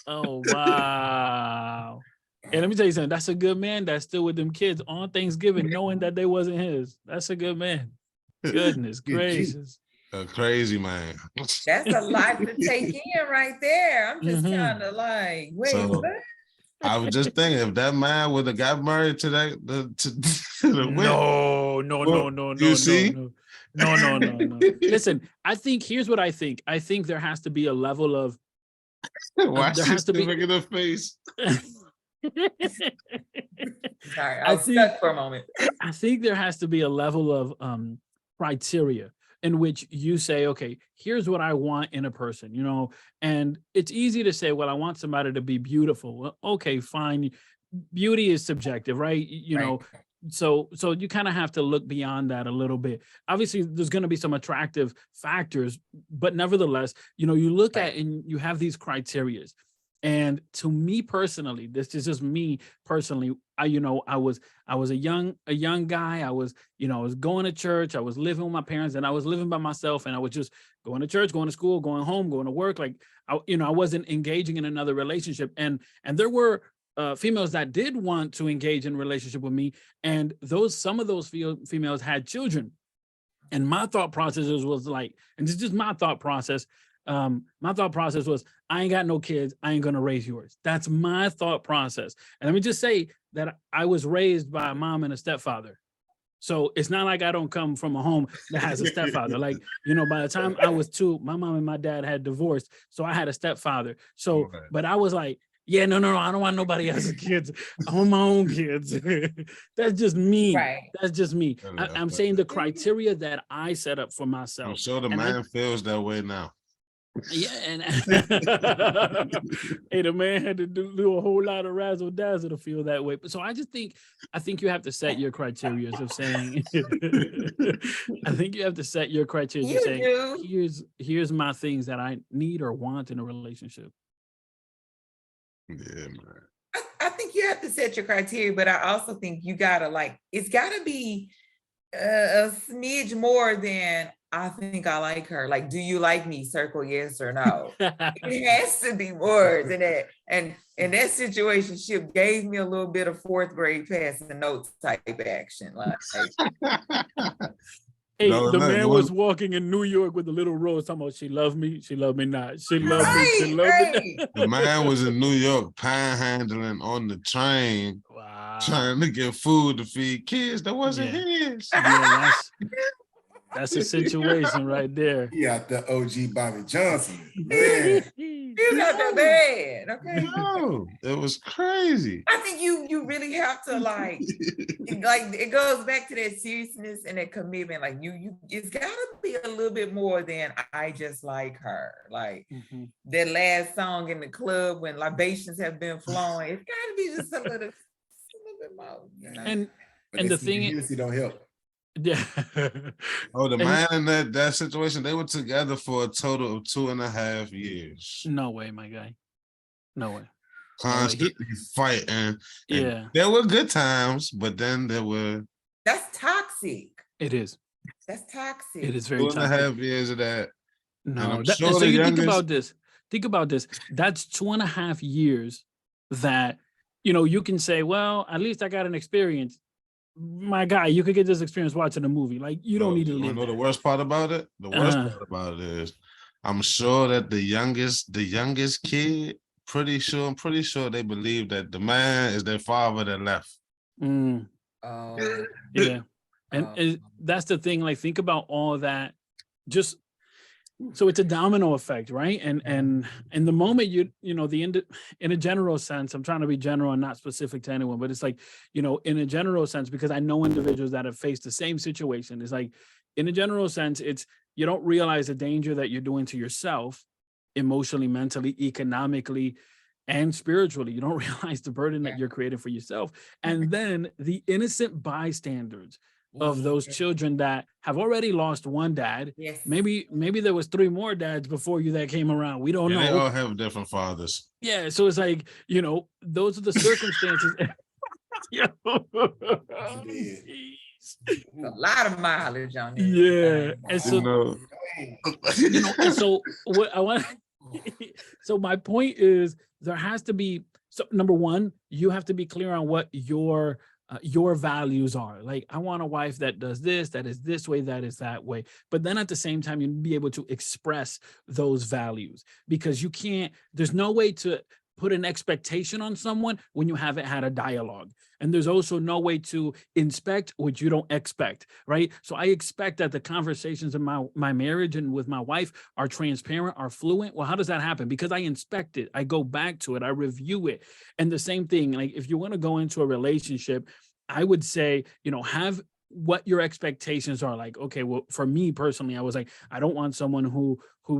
Oh, wow. And let me tell you something. That's a good man that's still with them kids on Thanksgiving, knowing that they wasn't his. That's a good man. Goodness gracious. A crazy man. That's a lot to take in right there. I'm just kind of like, wait, what? I was just thinking, if that man would have got married to that, to the No. You see? No. Listen, I think here's what I think. I think there has to be a level of why there has to be making a face. Sorry, I was stuck for a moment. I think there has to be a level of criteria in which you say, okay, here's what I want in a person, you know, and it's easy to say, well, I want somebody to be beautiful. Well, okay, fine. Beauty is subjective, right? You know, so you kind of have to look beyond that a little bit. Obviously, there's going to be some attractive factors, but nevertheless, you know, you look at and you have these criterias. And to me personally, this is just me personally. I was a young guy. I was going to church. I was living with my parents, and I was living by myself. And I was just going to church, going to school, going home, going to work. Like I wasn't engaging in another relationship. And there were females that did want to engage in a relationship with me, and some of those females had children. And my thought process was like, and this is just my thought process. My thought process was, I ain't got no kids. I ain't going to raise yours. That's my thought process. And let me just say that I was raised by a mom and a stepfather. So it's not like I don't come from a home that has a stepfather. Like, by the time I was 2, my mom and my dad had divorced. So I had a stepfather. So, but I was like, yeah, no, I don't want nobody else's kids. I want my own kids. That's just me. Right. That's just me. I'm saying the criteria that I set up for myself. I'm sure the man feels that way now. Yeah, and hey, the man had to do a whole lot of razzle dazzle to feel that way. But so I think you have to set your criteria of saying. I think you have to set your criteria of saying, here's my things that I need or want in a relationship. Yeah, man. I think you have to set your criteria, but I also think you gotta it's gotta be a smidge more than I think I like her. Like, do you like me? Circle yes or no. It has to be more than that. And that situationship gave me a little bit of 4th grade passing notes type action. Like, hey, the man was walking in New York with a little rose talking about she loved me not. She loved me, she loved me not. The man was in New York panhandling on the train, trying to get food to feed kids that wasn't his. Yeah, that's a situation right there. He out the OG Bobby Johnson. Man. He's not that bad, okay? No, it was crazy. I think you really have to it goes back to that seriousness and that commitment. Like it's gotta be a little bit more than I just like her. Like that last song in the club when libations have been flowing, it's gotta be just a little bit more. You know? And the thing is, don't help. Yeah. Oh, the man in that situation, they were together for a total of 2.5 years. No way, my guy. No way. Constantly fighting. Yeah. There were good times, but then there were. That's toxic. It is. That's toxic. It is very toxic. 2.5 years of that. No. So you think about this. think about this. That's 2.5 years that, you know, you can say, well, at least I got an experience. My guy, you could get this experience watching a movie. Like, you don't need to live. You know the worst part about it? The worst part about it is, I'm sure that the youngest kid, I'm pretty sure they believe that the man is their father that left. Yeah. And that's the thing. Like, think about all that. Just so it's a domino effect, right? And the moment you know, in a general sense, I'm trying to be general and not specific to anyone, but it's like, you know, in a general sense, because I know individuals that have faced the same situation. It's like, in a general sense, it's, you don't realize the danger that you're doing to yourself emotionally, mentally, economically, and spiritually. You don't realize the burden that you're creating for yourself. And then the innocent bystanders of those children that have already lost one dad. Yes. Maybe there was 3 more dads before you that came around. We don't know. They all have different fathers. Yeah. So it's like, you know, those are the circumstances. A lot of mileage on this. Yeah. And so, you know, and so what I want, so my point is, there has to be, so number one, you have to be clear on what your values are. Like, I want a wife that does this, that is this way, that is that way. But then at the same time, you be able to express those values, because you can't, there's no way to put an expectation on someone when you haven't had a dialogue. And there's also no way to inspect what you don't expect, right? So I expect that the conversations in my marriage and with my wife are transparent, are fluent. Well, how does that happen? Because I inspect it, I go back to it, I review it. And the same thing, like, if you want to go into a relationship, I would say, you know, have what your expectations are. Like, okay, well, for me personally, I was like, I don't want someone who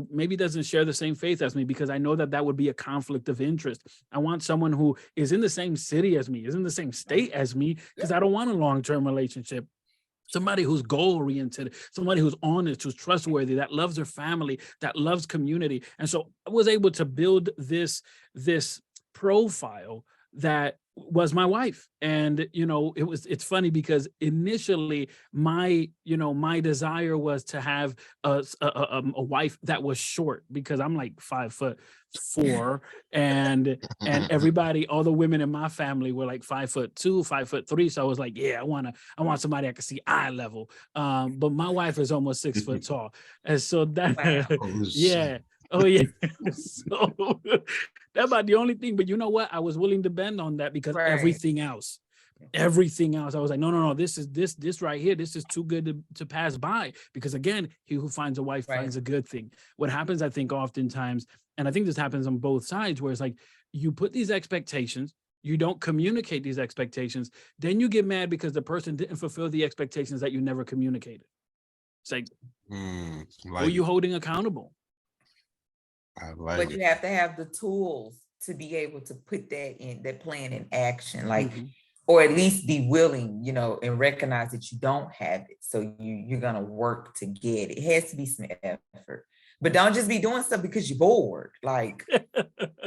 maybe doesn't share the same faith as me, because I know that would be a conflict of interest. I want someone who is in the same city as me, is in the same state as me, because I don't want a long-term relationship. Somebody who's goal-oriented, somebody who's honest, who's trustworthy, that loves their family, that loves community. And so I was able to build this profile that was my wife. And, you know, it's funny because initially my desire was to have a wife that was short, because I'm like 5'4", and everybody, all the women in my family were like 5'2", 5'3". So I was like, yeah, I want somebody I can see eye level. But my wife is almost 6 foot tall. And so that, yeah. Oh yeah. So that's about the only thing. But you know what? I was willing to bend on that, because everything else, I was like, no, this right here, this is too good to pass by. Because again, he who finds a wife finds a good thing. What happens, I think, oftentimes, and I think this happens on both sides, where it's like, you put these expectations, you don't communicate these expectations, then you get mad because the person didn't fulfill the expectations that you never communicated. It's like, who are you holding accountable? But you have to have the tools to be able to put that plan in action, like, or at least be willing, you know, and recognize that you don't have it. So you're going to work to get it. It has to be some effort, but don't just be doing stuff because you're bored. Like,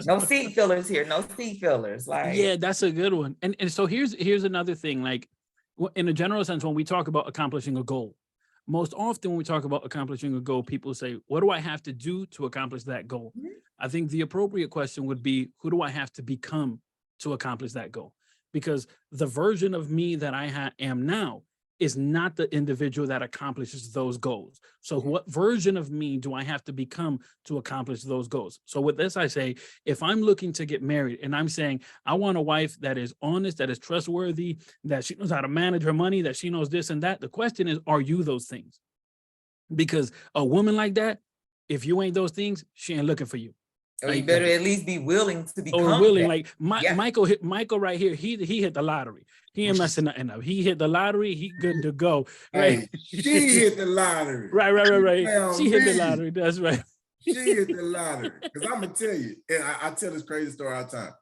no seat fillers here, no seat fillers. Like, yeah, that's a good one. And so here's another thing, like, in a general sense, when we talk about accomplishing a goal, most often when we talk about accomplishing a goal, people say, what do I have to do to accomplish that goal? I think the appropriate question would be, who do I have to become to accomplish that goal? Because the version of me that I am now is not the individual that accomplishes those goals. So what version of me do I have to become to accomplish those goals? So with this, I say, if I'm looking to get married and I'm saying, I want a wife that is honest, that is trustworthy, that she knows how to manage her money, that she knows this and that. The question is, are you those things? Because a woman like that, if you ain't those things, she ain't looking for you. Or you better at least be willing to become willing. that. Like Michael right here, he hit the lottery. He ain't messing nothing up. He hit the lottery. He good to go. Right? Hey, she hit the lottery. Right. She hit the lottery. That's right. She hit the lottery. Because I'm gonna tell you, and I tell this crazy story all the time.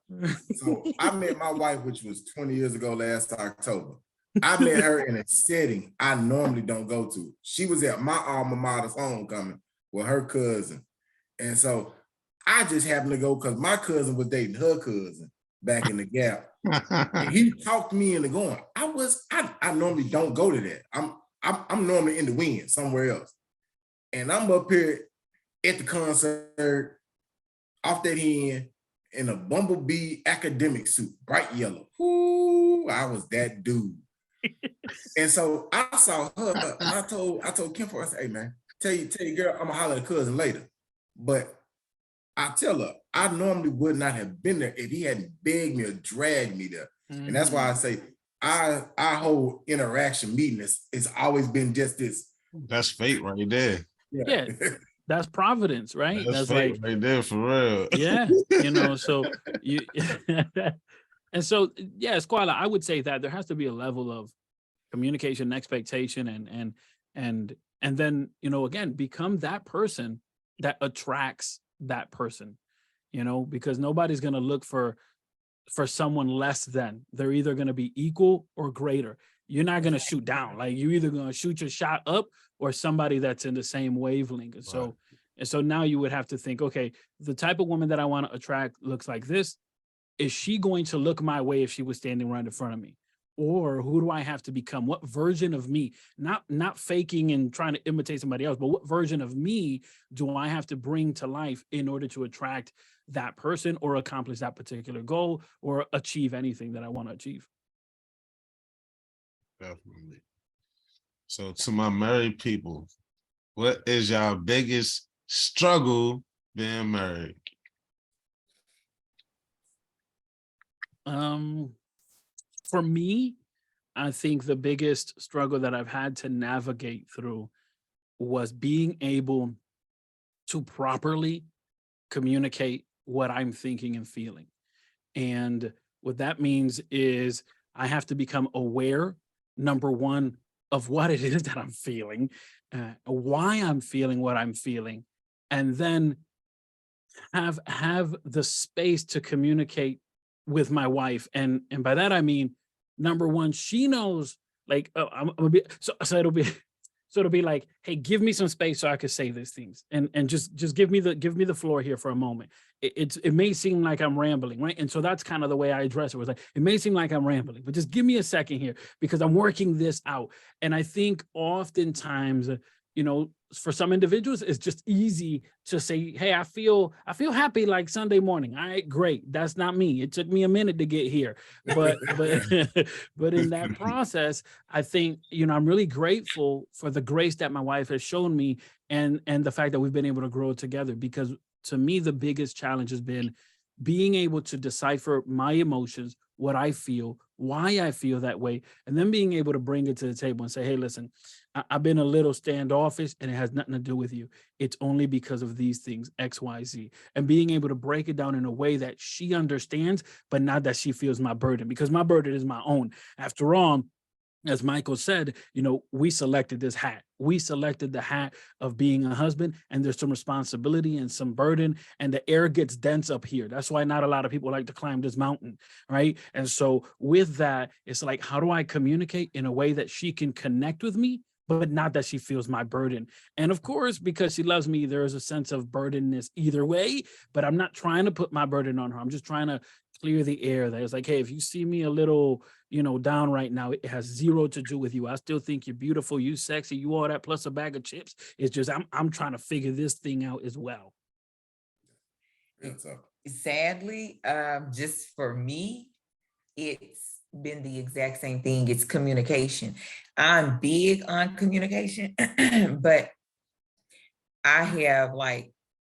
So I met my wife, which was 20 years ago last October. I met her in a setting I normally don't go to. She was at my alma mater's homecoming with her cousin. And so I just happened to go because my cousin was dating her cousin back in the Gap. And he talked me into going. I normally don't go to that. I'm normally in the wind somewhere else. And I'm up here at the concert. off that end in a bumblebee academic suit, bright yellow. Ooh, I was that dude. And so I saw her, and I told Kim, I said, hey man, tell you girl, I'm gonna holler at cousin later. But I tell her, I normally would not have been there if he hadn't begged me or dragged me there. And that's why I say our whole interaction meeting it's always been just this. That's fate right there. Yeah. That's providence, right? That's fate like, right there for real. Yeah, so you and so yeah, Squalla, I would say that there has to be a level of communication, expectation, and then again, become that person that attracts that person, because nobody's gonna look for someone less than. They're either gonna be equal or greater. You're not gonna shoot down. Like you're either gonna shoot your shot up or somebody that's in the same wavelength. And so now you would have to think, okay, the type of woman that I want to attract looks like this. Is she going to look my way if she was standing right in front of me? Or who do I have to become? What version of me, not faking and trying to imitate somebody else, but what version of me do I have to bring to life in order to attract that person or accomplish that particular goal or achieve anything that I want to achieve? Definitely. So to my married people, what is your biggest struggle being married? For me, I think the biggest struggle that I've had to navigate through was being able to properly communicate what I'm thinking and feeling. And what that means is I have to become aware, number one, of what it is that I'm feeling, why I'm feeling what I'm feeling, and then have the space to communicate with my wife. And by that I mean, number one, she knows, like, I'm gonna be so it'll be like, hey, give me some space so I could say these things, and just give me the floor here for a moment. It may seem like I'm rambling, right? And so that's kind of the way I address it. Was like, it may seem like I'm rambling, but just give me a second here because I'm working this out. And I think oftentimes, for some individuals, it's just easy to say, hey, I feel happy like Sunday morning. All right, great. That's not me. It took me a minute to get here. But but in that process, I think, I'm really grateful for the grace that my wife has shown me and the fact that we've been able to grow together, because to me, the biggest challenge has been being able to decipher my emotions, what I feel, why I feel that way, and then being able to bring it to the table and say, hey, listen, I've been a little standoffish and it has nothing to do with you. It's only because of these things, X, Y, Z. And being able to break it down in a way that she understands, but not that she feels my burden, because my burden is my own. After all, as Michael said, we selected this hat. We selected the hat of being a husband, and there's some responsibility and some burden, and the air gets dense up here. That's why not a lot of people like to climb this mountain, right? And so with that, it's like, how do I communicate in a way that she can connect with me, but not that she feels my burden? And of course, because she loves me, there is a sense of burdenness either way, but I'm not trying to put my burden on her. I'm just trying to clear the air. That it's like, hey, if you see me a little, down right now, it has zero to do with you. I still think you're beautiful, you sexy, you all that, plus a bag of chips. It's just, I'm trying to figure this thing out as well. Sadly, just for me, it's been the exact same thing. It's communication. I'm big on communication, but I have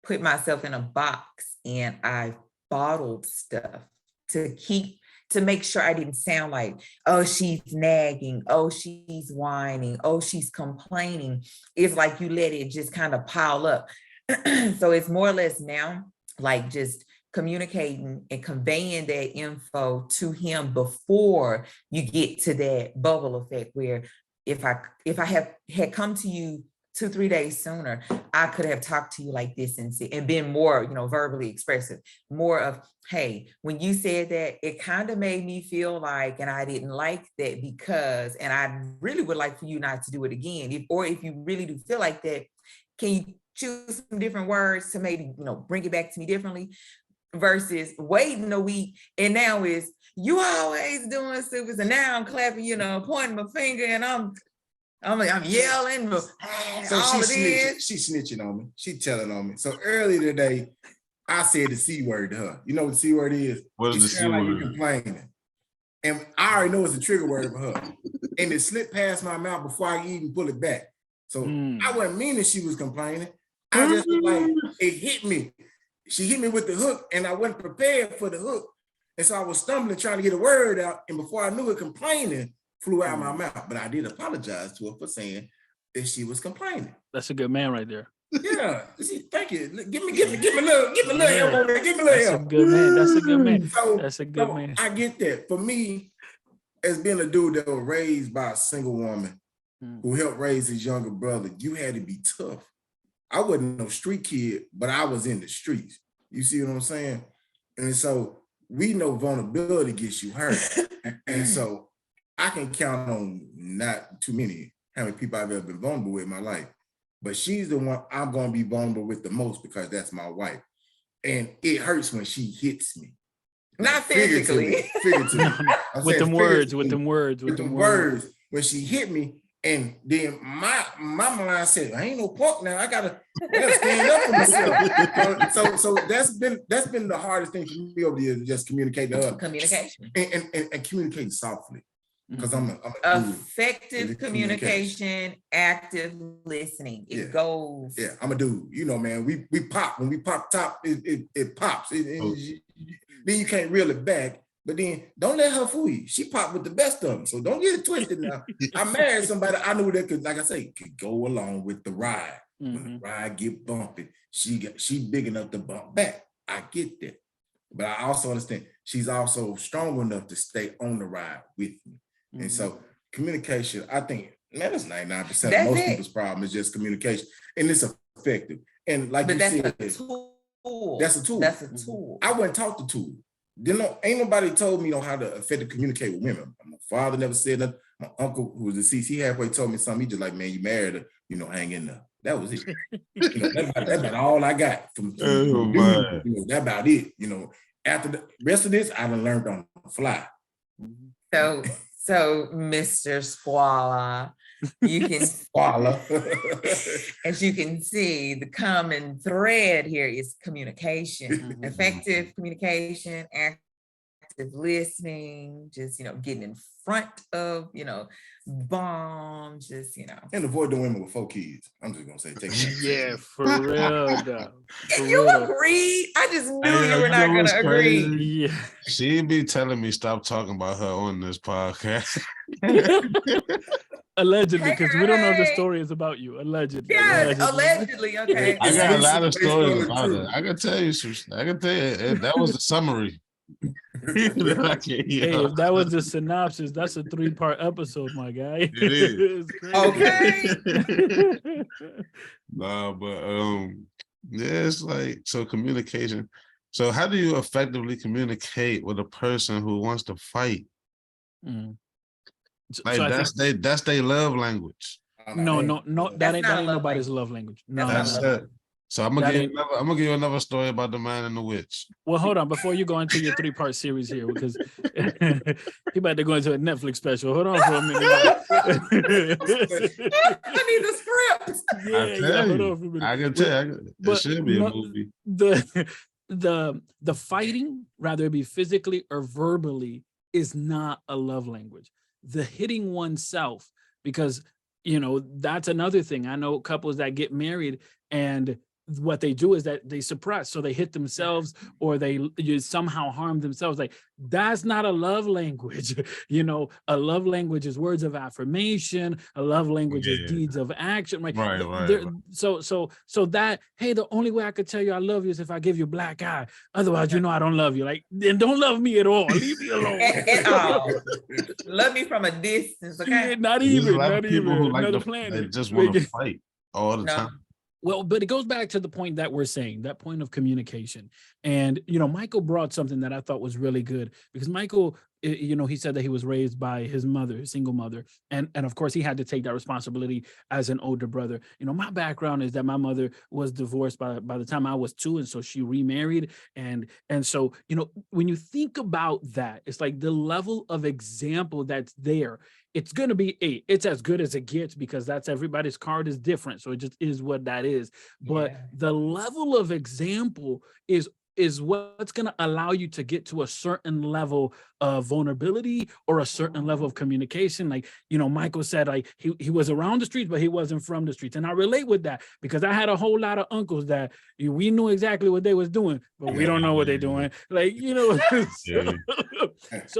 put myself in a box and I bottled stuff to make sure I didn't sound like, oh, she's nagging, oh, she's whining, oh, she's complaining. It's like you let it just kind of pile up. So it's more or less now like just communicating and conveying that info to him before you get to that bubble effect, where if I had come to you 2-3 days sooner, I could have talked to you like this and been more, verbally expressive, more of, hey, when you said that, it kind of made me feel like, and I didn't like that because, and I really would like for you not to do it again. If you really do feel like that, can you choose some different words to maybe, bring it back to me differently, versus waiting a week. And now is, you always doing stupid. And now I'm clapping, pointing my finger, and I'm yelling. So she snitching on me. She telling on me. So earlier today, I said the C word to her. You know what the C word is? What is the C like word? you're complaining. And I already know it's a trigger word for her. And it slipped past my mouth before I even pull it back. So I wasn't meaning she was complaining. I just was like, it hit me. She hit me with the hook and I wasn't prepared for the hook. And so I was stumbling trying to get a word out. And before I knew it, complaining flew out of my mouth. But I did apologize to her for saying that she was complaining. That's a good man right there. Yeah, see, thank you. Give me a little help on that. Give me a little That's help. a good man. That's a good man. So, That's a good man. I get that. For me, as being a dude that was raised by a single woman who helped raise his younger brother, you had to be tough. I wasn't no street kid, but I was in the streets. You see what I'm saying? And so we know vulnerability gets you hurt. And so I can count on not too many how many people I've ever been vulnerable with in my life. But she's the one I'm going to be vulnerable with the most because that's my wife. And it hurts when she hits me. Not physically. Figuratively. With them words. When she hit me, and then my mind said, I ain't no punk now. I gotta stand up for myself. So that's been the hardest thing for me over the years, just communicate to her. Communication. And communicate softly. Because I'm a effective communication, active listening. It goes. Yeah, I'm a dude. You know, man. We pop when we pop top. It pops. Then you can't reel it back. But then don't let her fool you. She popped with the best of them. So don't get it twisted now. I married somebody I knew that could, like I say, could go along with the ride. When the ride get bumpy, she big enough to bump back. I get that. But I also understand she's also strong enough to stay on the ride with me. And so communication, I think, man, that's 99% of most people's problem is just communication. And it's effective. And like you said, that's a tool. That's a tool. I wasn't taught the tool. Ain't nobody told me how to effectively communicate with women. My father never said nothing. My uncle, who was a CC, halfway told me something. He just like, man, you married her, hang in there. That was it. That's about all I got from that about it. After the rest of this, I done learned on the fly. So Mr. Squalla, you can as you can see, the common thread here is communication, effective communication, active listening, just getting in front of bombs, just and avoid the women with 4 kids. I'm just gonna say take that. Yeah, for real though. You agreed? I just knew you were not gonna agree. Yeah. She be telling me stop talking about her on this podcast. Allegedly, because we don't know if the story is about you. Allegedly. Yeah, allegedly. Okay. I got a lot of stories about it. I can tell you that was the summary. Hey, if that was the synopsis, that's a 3-part episode, my guy. It is. Okay. No, but yeah, it's like, so communication. So how do you effectively communicate with a person who wants to fight? Like so that's their love language. No, that ain't nobody's love language. No, that's it. So I'm gonna give you another story about the man and the witch. Well, hold on before you go into your 3-part series here, because he about to go into a Netflix special. Hold on for a minute. I need the script. Hold on for a minute. I can tell you, it should be a movie. The fighting, rather it be physically or verbally, is not a love language. The hitting oneself, because that's another thing. I know couples that get married and what they do is that they suppress, so they hit themselves or they somehow harm themselves. Like, that's not a love language. A love language is words of affirmation. A love language is deeds of action. Right. So that, hey, the only way I could tell you I love you is if I give you a black eye. Otherwise, I don't love you. Like, then don't love me at all. Leave me alone. At all. Love me from a distance. Okay. Not even. Who like another planet. They just want to fight all the time. Well, but it goes back to the point that we're saying, that point of communication. And, Michael brought something that I thought was really good, because Michael, he said that he was raised by his mother, his single mother. And of course, he had to take that responsibility as an older brother. My background is that my mother was divorced by the time I was 2. And so she remarried. And so, when you think about that, it's like the level of example that's there. It's going to be it's as good as it gets, because that's everybody's card is different. So it just is what that is. But the level of example is is what's going to allow you to get to a certain level of vulnerability or a certain level of communication. Like, Michael said, like he was around the streets, but he wasn't from the streets. And I relate with that because I had a whole lot of uncles that we knew exactly what they was doing, but we don't know what they're doing. Like,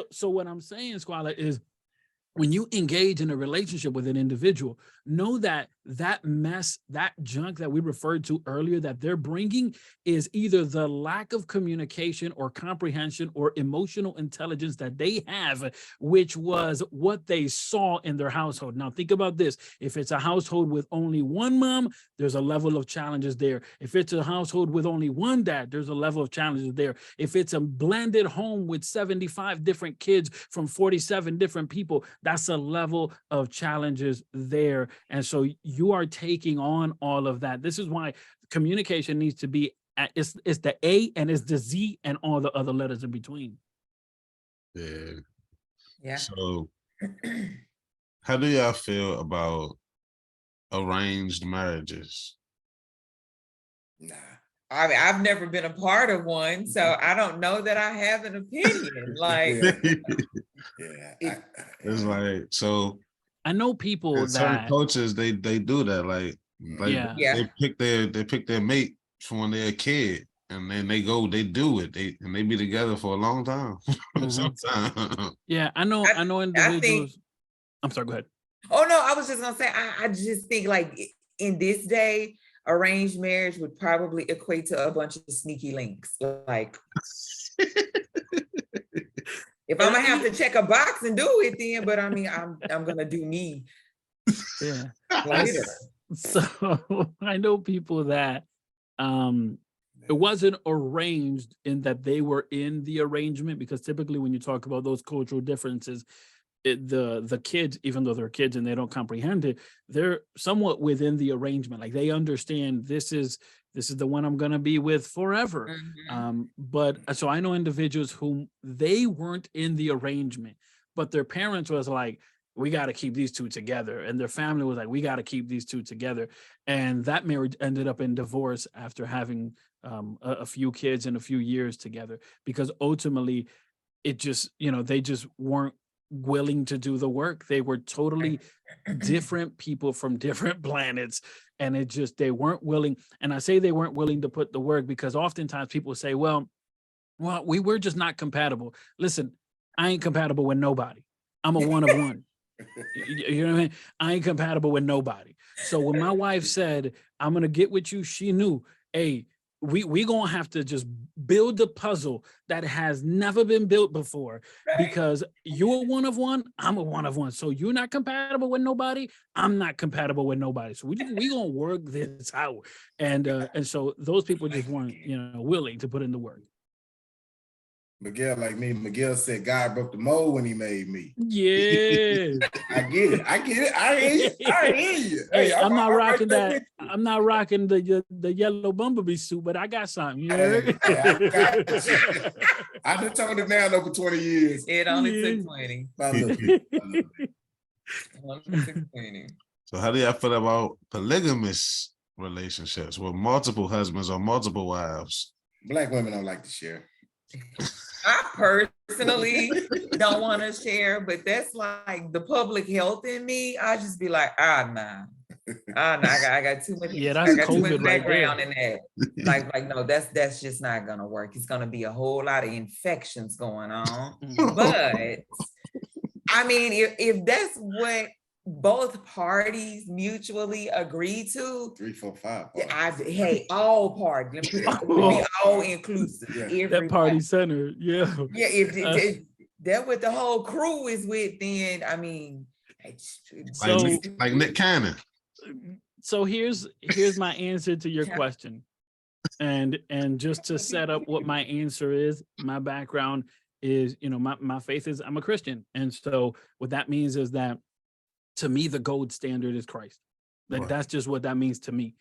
so what I'm saying, Squalla, is when you engage in a relationship with an individual, know that mess, that junk that we referred to earlier that they're bringing is either the lack of communication or comprehension or emotional intelligence that they have, which was what they saw in their household. Now, think about this. If it's a household with only one mom, there's a level of challenges there. If it's a household with only one dad, there's a level of challenges there. If it's a blended home with 75 different kids from 47 different people, that's a level of challenges there. And so you are taking on all of that. This is why communication needs to be, it's the A and it's the Z and all the other letters in between. Yeah. So how do y'all feel about arranged marriages? Nah. I mean, I've never been a part of one, so I don't know that I have an opinion. Like, it's like, so I know people that certain cultures they do that. Like they pick their mate from when they're a kid, and then they do it. They be together for a long time. Sometimes. Yeah, I know individuals. I'm sorry, go ahead. Oh no, I was just gonna say I just think like in this day, arranged marriage would probably equate to a bunch of sneaky links. Like, if I'm gonna have to check a box and do it, then. But I mean, I'm gonna do me. Yeah. Later. So I know people that it wasn't arranged in that they were in the arrangement, because typically when you talk about those cultural differences, the kids, even though they're kids and they don't comprehend it, they're somewhat within the arrangement. Like they understand this is the one I'm going to be with forever. But so I know individuals whom they weren't in the arrangement, but their parents was like, we got to keep these two together. And their family was like, we got to keep these two together. And that marriage ended up in divorce after having a few kids and a few years together, because ultimately it just, they just weren't willing to do the work. They were totally different people from different planets, and they weren't willing. And I say they weren't willing to put the work because oftentimes people say, well, we were just not compatible. Listen, I ain't compatible with nobody. I'm a one of one. You know what I mean? I ain't compatible with nobody. So when my wife said, I'm gonna get with you, she knew, hey, we gonna have to just build the puzzle that has never been built before, because you're a one of one, I'm a one of one. So you're not compatible with nobody, I'm not compatible with nobody. So we gonna work this out. And so those people just weren't, willing to put in the work. Miguel, like me, Miguel said God broke the mold when he made me. Yeah. I get it. I hear you. Hey, I'm not rocking that. I'm not rocking the yellow bumblebee suit, but I got something. You know? I've been told it now over 20 years. It only took 20. So how do y'all feel about polygamous relationships with multiple husbands or multiple wives? Black women don't like to share. I personally don't want to share, but that's like the public health in me. I just be like, nah. I got too much. Yeah, that's COVID background right in that. Like, no, that's just not gonna work. It's gonna be a whole lot of infections going on. But I mean, if that's what both parties mutually agree to, 3, 4, 5. Hey, all parties, be all inclusive. Yeah. That party center, yeah. Yeah, if that what the whole crew is with, then I mean, like Nick Cannon. So here's my answer to your question, and just to set up what my answer is, my background is, my faith is I'm a Christian, and so what that means is that, to me, the gold standard is Christ. Like that's just what that means to me.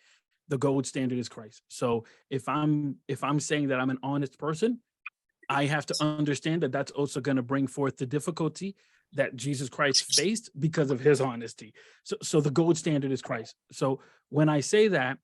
The gold standard is Christ. So if I'm saying that I'm an honest person, I have to understand that that's also going to bring forth the difficulty that Jesus Christ faced because of his honesty. So the gold standard is Christ. So when I say that,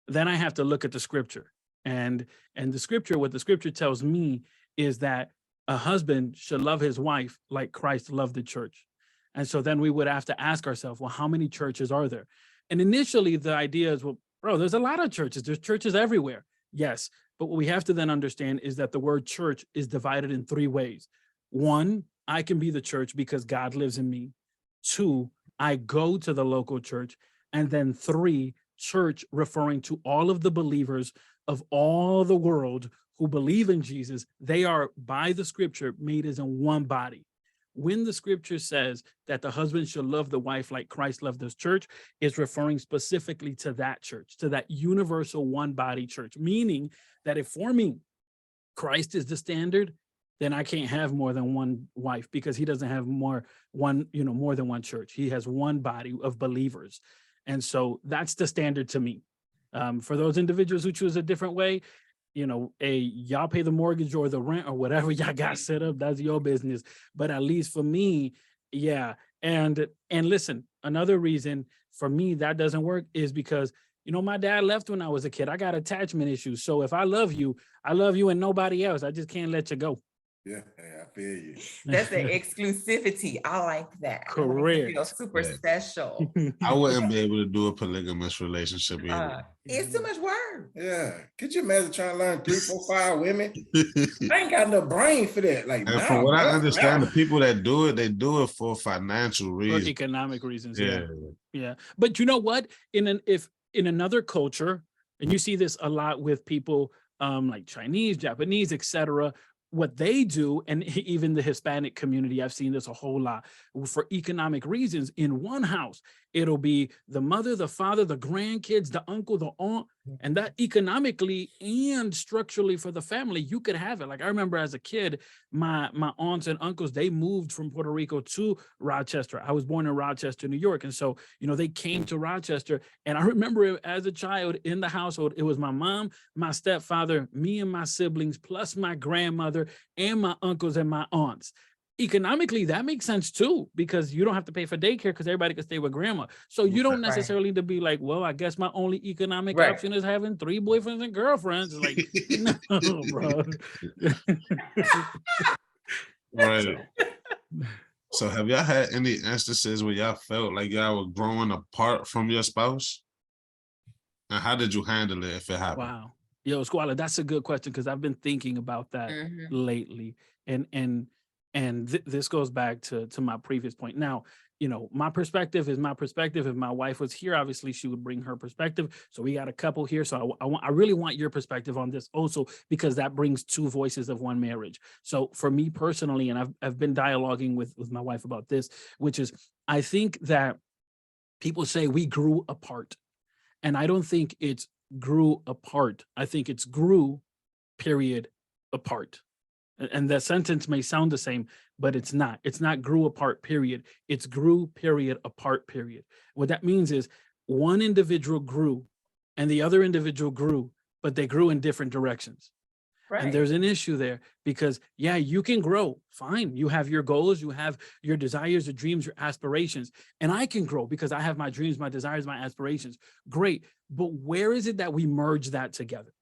then I have to look at the scripture. And the scripture, what the scripture tells me is that a husband should love his wife like Christ loved the church. And so then we would have to ask ourselves, well, how many churches are there? And initially the idea is, well, bro, there's a lot of churches. There's churches everywhere. Yes. But what we have to then understand is that the word church is divided in three ways. One, I can be the church because God lives in me. Two, I go to the local church. And then three, church referring to all of the believers of all the world who believe in Jesus. They are, by the scripture, made as in one body. When the scripture says that the husband should love the wife like Christ loved his church, it's referring specifically to that church, to that universal one body church, meaning that if for me, Christ is the standard, then I can't have more than one wife because he doesn't have more than one church. He has one body of believers. And so that's the standard to me. For those individuals who choose a different way, y'all pay the mortgage or the rent or whatever y'all got set up, that's your business. But at least for me, yeah. And listen, another reason for me that doesn't work is because, my dad left when I was a kid. I got attachment issues. So if I love you and nobody else. I just can't let you go. Yeah, I feel you. That's the exclusivity. I like that. Correct. I feel super special. I wouldn't be able to do a polygamous relationship either. It's too much work. Yeah. Could you imagine trying to learn 3, 4, 5 women? I ain't got no brain for that. Like, and from what I understand, the people that do it, they do it for financial reasons. For economic reasons. Yeah. Yeah. But you know what? If in another culture, and you see this a lot with people like Chinese, Japanese, etc., what they do, and even the Hispanic community, I've seen this a whole lot, for economic reasons, in one house, it'll be the mother, the father, the grandkids, the uncle, the aunt, and that economically and structurally for the family, you could have it. Like I remember as a kid, my aunts and uncles, they moved from Puerto Rico to Rochester. I was born in Rochester, New York. And so, they came to Rochester. And I remember as a child in the household, it was my mom, my stepfather, me and my siblings, plus my grandmother and my uncles and my aunts. Economically, that makes sense too, because you don't have to pay for daycare because everybody can stay with grandma. So you don't necessarily need to be like, well, I guess my only economic option is having 3 boyfriends and girlfriends. It's like, no, bro. Right. So have y'all had any instances where y'all felt like y'all were growing apart from your spouse? And how did you handle it if it happened? Wow. Yo, Squalla, that's a good question because I've been thinking about that lately. And this goes back to my previous point. Now, my perspective is my perspective. If my wife was here, obviously she would bring her perspective. So we got a couple here. So I really want your perspective on this also, because that brings 2 voices of one marriage. So for me personally, and I've been dialoguing with my wife about this, which is, I think that people say we grew apart. And I don't think it's grew apart. I think it's grew, period, apart. And that sentence may sound the same, but it's not. It's not grew apart, period. It's grew, period, apart, period. What that means is one individual grew and the other individual grew, but they grew in different directions. Right. And there's an issue there because, yeah, you can grow. Fine. You have your goals, you have your desires, your dreams, your aspirations. And I can grow because I have my dreams, my desires, my aspirations. Great. But where is it that we merge that together?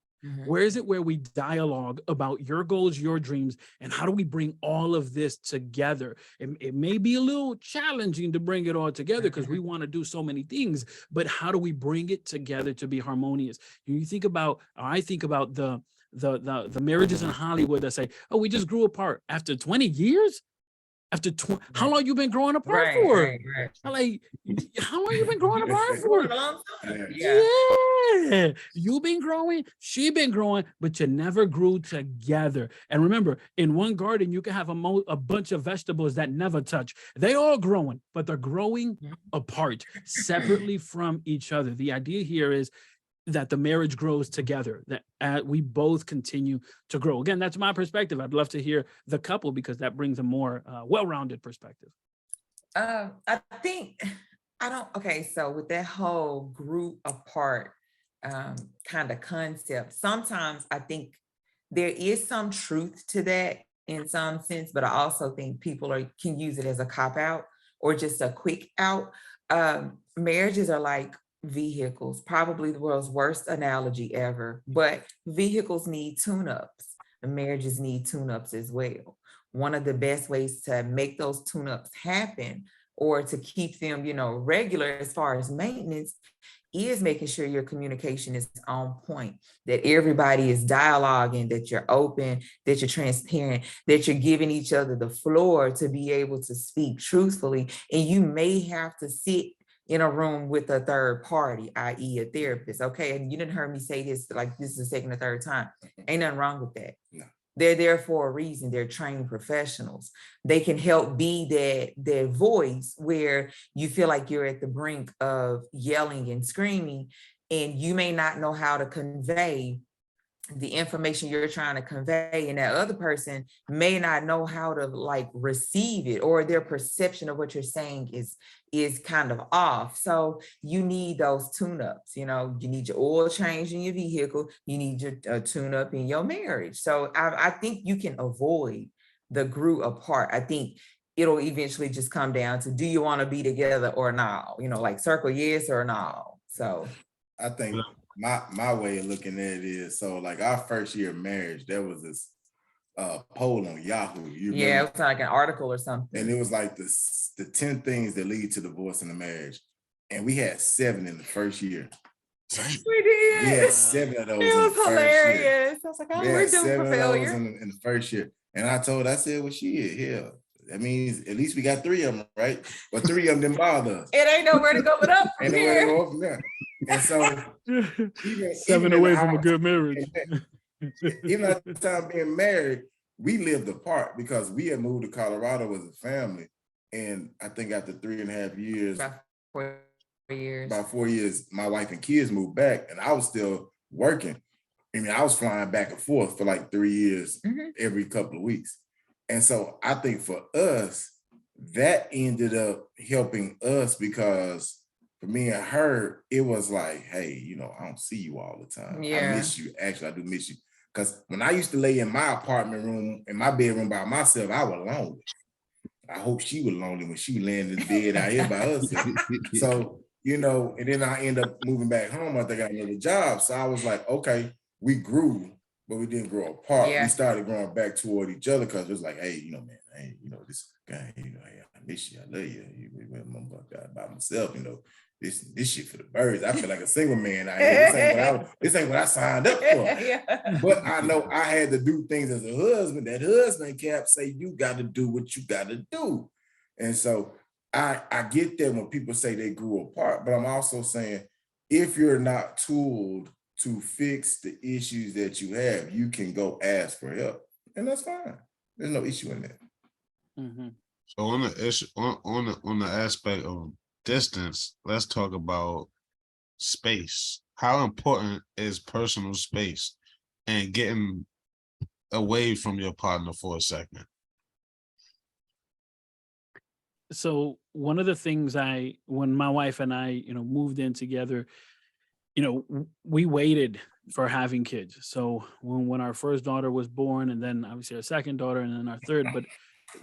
Where is it where we dialogue about your goals, your dreams, and how do we bring all of this together? It may be a little challenging to bring it all together because we want to do so many things, but how do we bring it together to be harmonious? You think about, I think about the marriages in Hollywood that say, oh, we just grew apart after 20 years. After how long you been growing apart for? Like, how long you been growing apart for? Yeah, you been growing, she been growing, but you never grew together. And remember, in one garden, you can have a bunch of vegetables that never touch. They all growing, but they're growing apart, separately from each other. The idea here is that the marriage grows together, that we both continue to grow. Again, that's my perspective. I'd love to hear the couple because that brings a more well-rounded perspective. So with that whole grew apart kind of concept, sometimes I think there is some truth to that in some sense, but I also think people can use it as a cop-out or just a quick out. Marriages are like vehicles, probably the world's worst analogy ever, but vehicles need tune-ups and marriages need tune-ups as well. One of the best ways to make those tune-ups happen or to keep them, regular as far as maintenance is making sure your communication is on point, that everybody is dialoguing, that you're open, that you're transparent, that you're giving each other the floor to be able to speak truthfully. And you may have to sit in a room with a third party, i.e. a therapist. Okay, and you didn't hear me say this, like this is the second or third time. Ain't nothing wrong with that. No. They're there for a reason. They're trained professionals. They can help be that voice where you feel like you're at the brink of yelling and screaming, and you may not know how to convey the information you're trying to convey, and that other person may not know how to like receive it, or their perception of what you're saying is kind of off. So you need those tune-ups. You need your oil change in your vehicle, you need your tune-up in your marriage. So I think you can avoid the grew apart. I think it'll eventually just come down to, do you want to be together or not? Like circle yes or no. So I think my way of looking at it is, so like our first year of marriage, there was this poll on Yahoo. Yeah, it was like an article or something. And it was like the 10 things that lead to divorce in a marriage. And we had 7 in the first year. We did. We had 7 of those. It was hilarious. I was like, oh, we're doomed for failure. In the first year. And I said, well, shit, hell, that means at least we got 3 of them, right? But 3 of them didn't bother us. It ain't nowhere to go but up from here. And so even 7 away from a good marriage. Even at the time being married, we lived apart because we had moved to Colorado as a family. And I think after 3.5 years, about 4 years, my wife and kids moved back, and I was still working. I mean, I was flying back and forth for like 3 years, every couple of weeks. And so I think for us, that ended up helping us, because for me and her, it was like, hey, I don't see you all the time. Yeah. I miss you. Actually, I do miss you. Because when I used to lay in my apartment room, in my bedroom by myself, I was lonely. I hope she was lonely when she laying in the bed out here by herself. So, and then I end up moving back home. I think I got another job. So I was like, okay, we grew, but we didn't grow apart. Yeah. We started growing back toward each other, because it was like, hey, man, hey, this guy, hey, I miss you. I love you. I'm by myself, this shit for the birds. I feel like a single man out here. This ain't what I signed up for. Yeah. But I know I had to do things as a husband. That husband cap say, you got to do what you got to do. And so I get that when people say they grew apart, but I'm also saying, if you're not tooled to fix the issues that you have, you can go ask for help, and that's fine. There's no issue in that. Mm-hmm. So on the issue, on the aspect of distance, let's talk about space. How important is personal space and getting away from your partner for a second? So one of the things when my wife and I, moved in together, we waited for having kids. So when our first daughter was born, and then obviously our second daughter, and then our third, but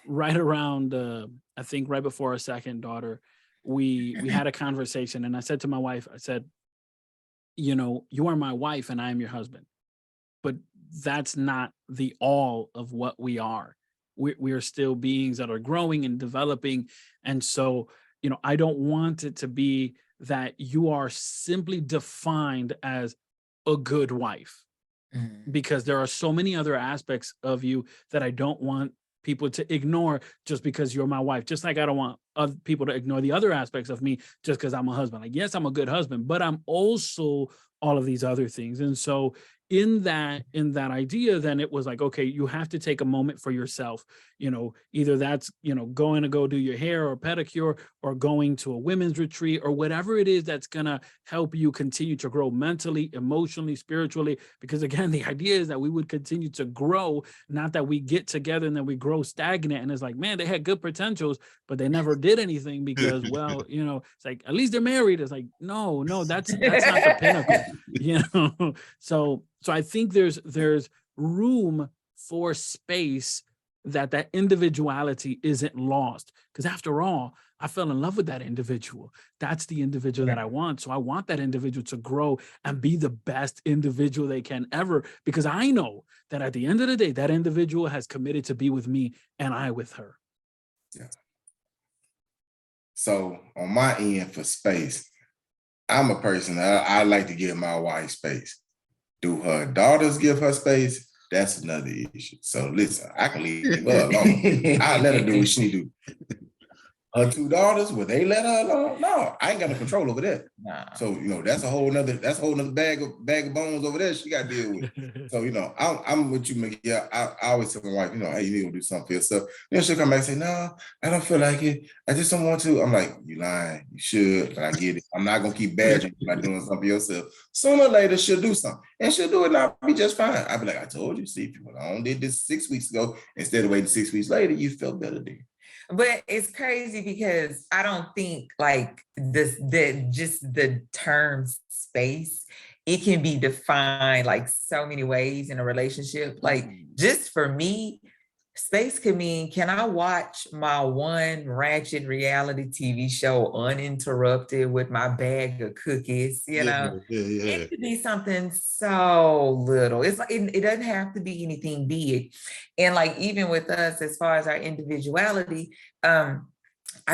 right around, I think right before our second daughter, we had a conversation, and I said to my wife, I said, you are my wife and I am your husband, but that's not the all of what we are. We are still beings that are growing and developing. And so, I don't want it to be that you are simply defined as a good wife, because there are so many other aspects of you that I don't want people to ignore just because you're my wife. Just like I don't want other people to ignore the other aspects of me just because I'm a husband. Like, yes, I'm a good husband, but I'm also all of these other things. And so in that idea, then it was like, okay, you have to take a moment for yourself. Either that's, going to go do your hair or pedicure, or going to a women's retreat, or whatever it is that's going to help you continue to grow mentally, emotionally, spiritually. Because again, the idea is that we would continue to grow, not that we get together and then we grow stagnant. And it's like, man, they had good potentials, but they never did anything because, well, it's like, at least they're married. It's like, no, that's not the pinnacle, So I think there's room for space that individuality isn't lost. Because after all, I fell in love with that individual. That's the individual that I want. So I want that individual to grow and be the best individual they can ever, because I know that at the end of the day, that individual has committed to be with me and I with her. Yeah. So on my end for space, I'm a person that I like to give my wife space. Do her daughters give her space? That's another issue. So listen, I can leave her alone. I let her do what she do. Her two daughters, would they let her alone? No, I ain't got no control over that. Nah. So that's a whole nother bag of bones over there she got to deal with. So I'm with you, Miguel. I always tell my wife, hey, you need to do something for yourself. Then she'll come back and say, no, I don't feel like it. I just don't want to. I'm like, you lying. You should, but I get it. I'm not gonna keep badgering you by doing something for yourself. Sooner or later, she'll do something, and she'll do it, and I'll be just fine. I'll be like, I told you. See, if you went on did this 6 weeks ago instead of waiting 6 weeks later, you felt better then. But it's crazy because I don't think like just the term space, it can be defined like so many ways in a relationship. Like just for me, space could mean, can I watch my one ratchet reality TV show uninterrupted with my bag of cookies? It could be something so little. It's like it doesn't have to be anything big. And like even with us, as far as our individuality, I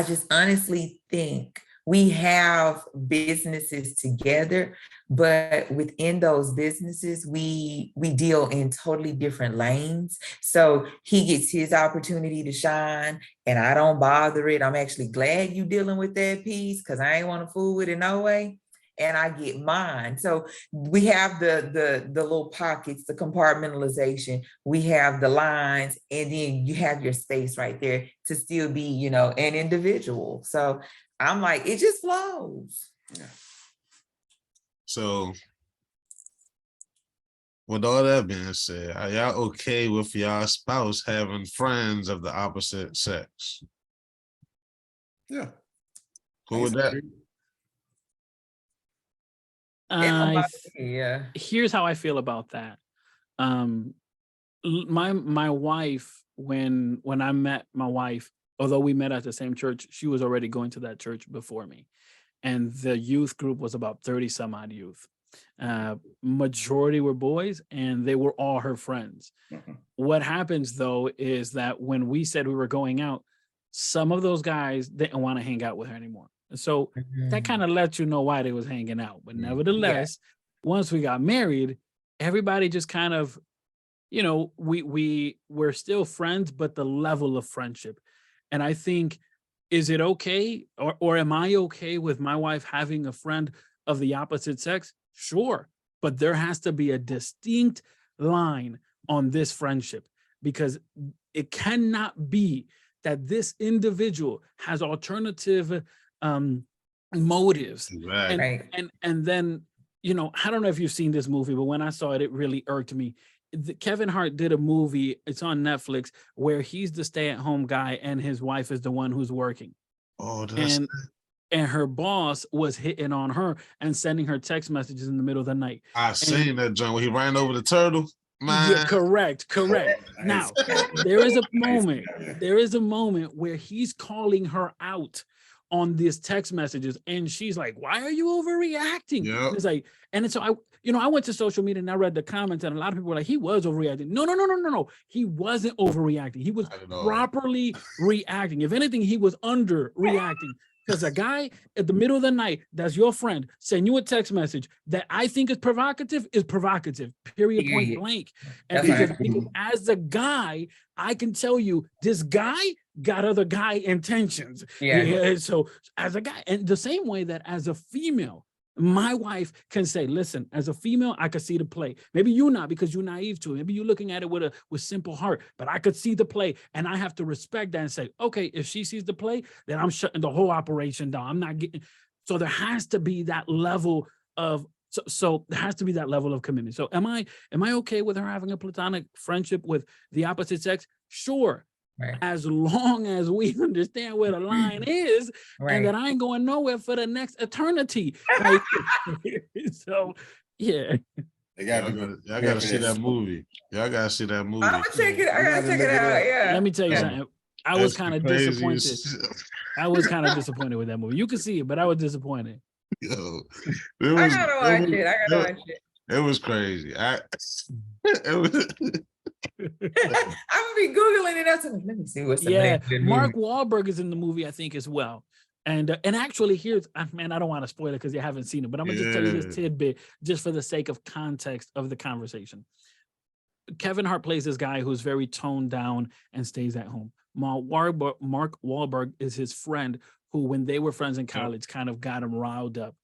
just honestly think we have businesses together, but within those businesses, we deal in totally different lanes. So he gets his opportunity to shine and I don't bother it. I'm actually glad you dealing with that piece because I ain't want to fool with it no way. And I get mine. So we have the little pockets, the compartmentalization, we have the lines, and then you have your space right there to still be, an individual. So I'm like, it just flows. Yeah. So with all that being said, are y'all okay with y'all spouse having friends of the opposite sex? Yeah. Who would that? Yeah. Here's how I feel about that. My wife, when I met my wife, although we met at the same church, she was already going to that church before me. And the youth group was about 30 some odd youth. Majority were boys and they were all her friends. Mm-hmm. What happens though is that when we said we were going out, some of those guys didn't want to hang out with her anymore. And so that kind of lets you know why they was hanging out. But nevertheless, once we got married, everybody just kind of, we're still friends, but the level of friendship. And I think, is it okay or am I okay with my wife having a friend of the opposite sex? Sure. But there has to be a distinct line on this friendship because it cannot be that this individual has alternative motives. Right. And then, I don't know if you've seen this movie, but when I saw it, it really irked me. Kevin Hart did a movie, it's on Netflix, where he's the stay-at-home guy and his wife is the one who's working. Oh, that's and her boss was hitting on her and sending her text messages in the middle of the night. I've seen that joint where he ran over the turtle. Man. Yeah, correct. Now, there is a moment where he's calling her out on these text messages and she's like, why are you overreacting? Yep. It's like, and so I went to social media and I read the comments and a lot of people were like, he was overreacting. No. He wasn't overreacting. He was properly reacting. If anything, he was underreacting. Because a guy at the middle of the night, that's your friend, send you a text message that I think is provocative, period, point blank. And because as a guy, I can tell you this guy got other guy intentions. Yeah. So as a guy, and the same way that as a female, my wife can say, listen, as a female, I could see the play. Maybe you're not because you're naive to it. Maybe you're looking at it with simple heart, but I could see the play and I have to respect that and say, okay, if she sees the play, then I'm shutting the whole operation down. I'm not getting, so there has to be that level of, so there has to be that level of commitment. So am I okay with her having a platonic friendship with the opposite sex? Sure. Right. As long as we understand where the line is, and that I ain't going nowhere for the next eternity. Like, so, yeah. They got to Y'all go. gotta see that movie. Y'all gotta see that movie. I'm gonna check it. I gotta check it out. Yeah. Let me tell you Yeah. something. I was That's kind of the craziest disappointed. shit. I was kind of disappointed with that movie. You can see it, but I was disappointed. Yo, I gotta watch it. I gotta watch it. It was crazy. It was, I'm gonna be Googling it up. Let me see what's the Yeah, name of the Mark movie. Wahlberg is in the movie, I think, as well. And actually, here's man, I don't want to spoil it because you haven't seen it, but I'm gonna just tell you this tidbit just for the sake of context of the conversation. Kevin Hart plays this guy who's very toned down and stays at home. Mark Wahlberg is his friend who, when they were friends in college, kind of got him riled up.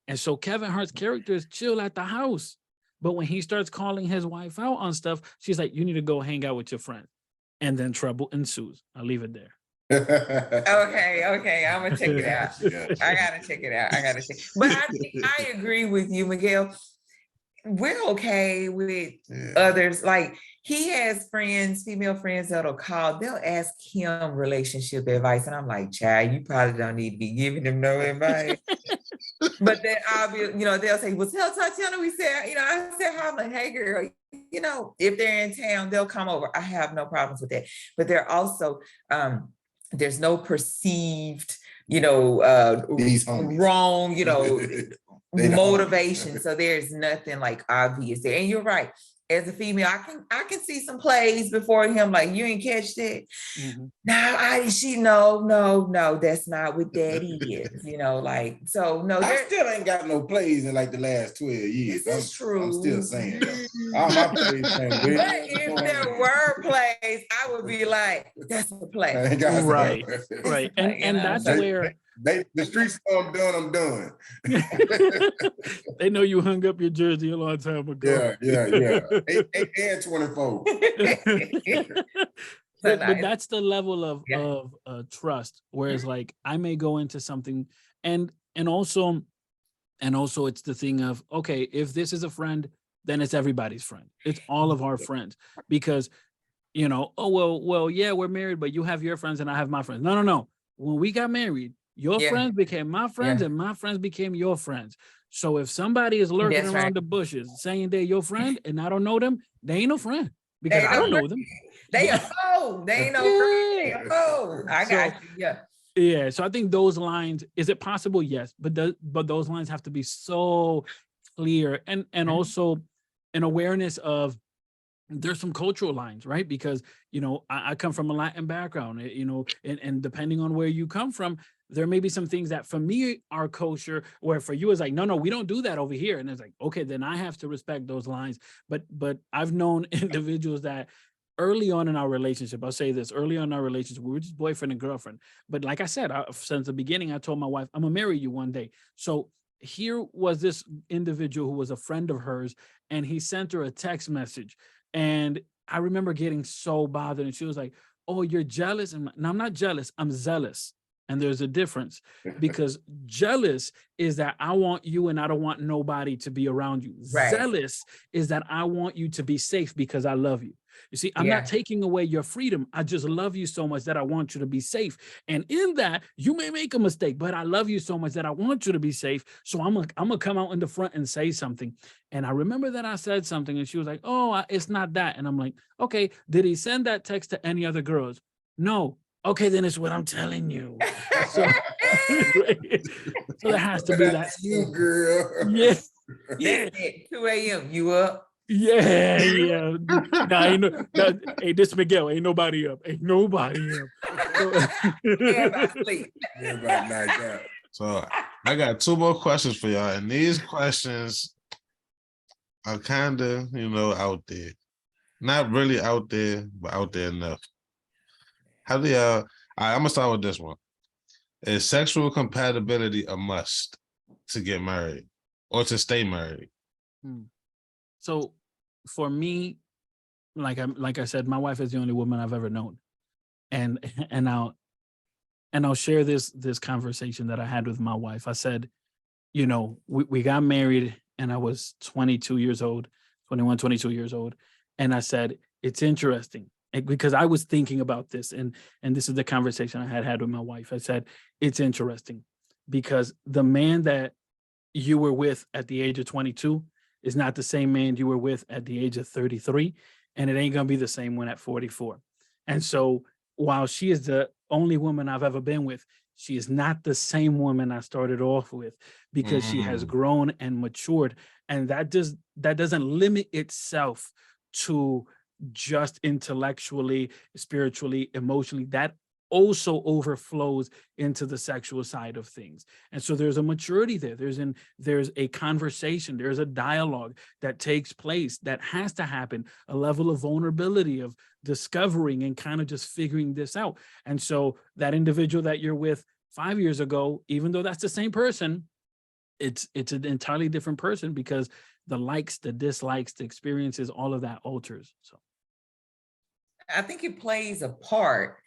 And so Kevin Hart's character is chill at the house. But when he starts calling his wife out on stuff, she's like, you need to go hang out with your friend. And then trouble ensues. I'll leave it there. Okay, I'm gonna check it out. I gotta check it out. But I agree with you, Miguel. We're okay with others. Like, he has friends, female friends that'll call, they'll ask him relationship advice. And I'm like, child, you probably don't need to be giving them no advice. But then I'll be, they'll say, well, tell Tatiana, I said, hi, I'm like, hey girl, if they're in town, they'll come over. I have no problems with that. But they're also, there's no perceived, wrong, motivation. So there's nothing like obvious there. And you're right. As a female, I can see some plays before him, like, you ain't catch that. Mm-hmm. No, that's not what that is. So no, I still ain't got no plays in like the last 12 years. This is true. I'm still saying all my plays. But if there were plays, I would be like, that's a play. Right. And that's where the streets know I'm done. They know you hung up your jersey a long time ago. Yeah. 8 and 24. But that's the level of trust. Whereas like I may go into something and also it's the thing of, okay, if this is a friend, then it's everybody's friend. It's all of our friends, because yeah, we're married, but you have your friends and I have my friends. No. When we got married, your friends became my friends and my friends became your friends. So if somebody is lurking around the bushes saying they're your friend and I don't know them, they ain't no friend, because I don't know them. They are foe. They ain't no friend. They are foe. I got you. Yeah. So I think those lines, is it possible? Yes. But those lines have to be so clear, and also an awareness of, there's some cultural lines, right? Because, I come from a Latin background, and depending on where you come from, there may be some things that for me are kosher, where for you is like, no, we don't do that over here. And it's like, okay, then I have to respect those lines. But I've known individuals that early on in our relationship, I'll say this, early on in our relationship, we were just boyfriend and girlfriend. But like I said, since the beginning, I told my wife, I'm gonna marry you one day. So here was this individual who was a friend of hers, and he sent her a text message. And I remember getting so bothered, and she was like, oh, you're jealous? And no, I'm not jealous, I'm zealous. And there's a difference, because jealous is that I want you and I don't want nobody to be around you. Right. Zealous is that I want you to be safe because I love you. You see, I'm not taking away your freedom. I just love you so much that I want you to be safe. And in that, you may make a mistake, but I love you so much that I want you to be safe. So I'm gonna come out in the front and say something. And I remember that I said something, and she was like, oh, it's not that. And I'm like, okay, did he send that text to any other girls? No. Okay, then it's what I'm telling you. So, so there has to be that. You, girl. Yeah. 2 a.m. You up? Yeah. Nah, hey, this Miguel. Ain't nobody up. Everybody sleep. Everybody knocked out. So I got 2 more questions for y'all, and these questions are kind of, out there. Not really out there, but out there enough. How do y'all? I'm gonna start with this one. Is sexual compatibility a must to get married or to stay married? So for me, like I said, my wife is the only woman I've ever known, and I'll share this conversation that I had with my wife. I said, we got married and I was 22 years old, and I said, it's interesting. Because I was thinking about this, and this is the conversation I had with my wife. I said, it's interesting because the man that you were with at the age of 22 is not the same man you were with at the age of 33, and it ain't gonna be the same one at 44. And so while she is the only woman I've ever been with, she is not the same woman I started off with, because she has grown and matured. And that doesn't limit itself to just intellectually, spiritually, emotionally. That also overflows into the sexual side of things. And so there's a maturity there. There's a conversation, there's a dialogue that takes place that has to happen, a level of vulnerability, of discovering and kind of just figuring this out. And so that individual that you're with 5 years ago, even though that's the same person, it's an entirely different person, because the likes, the dislikes, the experiences, all of that alters. So I think it plays a part.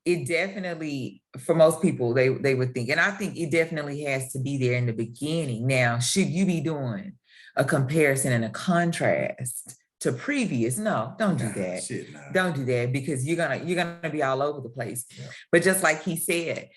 It definitely, for most people, they would think, and I think it definitely has to be there in the beginning. Now, should you be doing a comparison and a contrast to previous? No, don't do that. Don't do that, because you're gonna be all over the place. Yeah. But just like he said,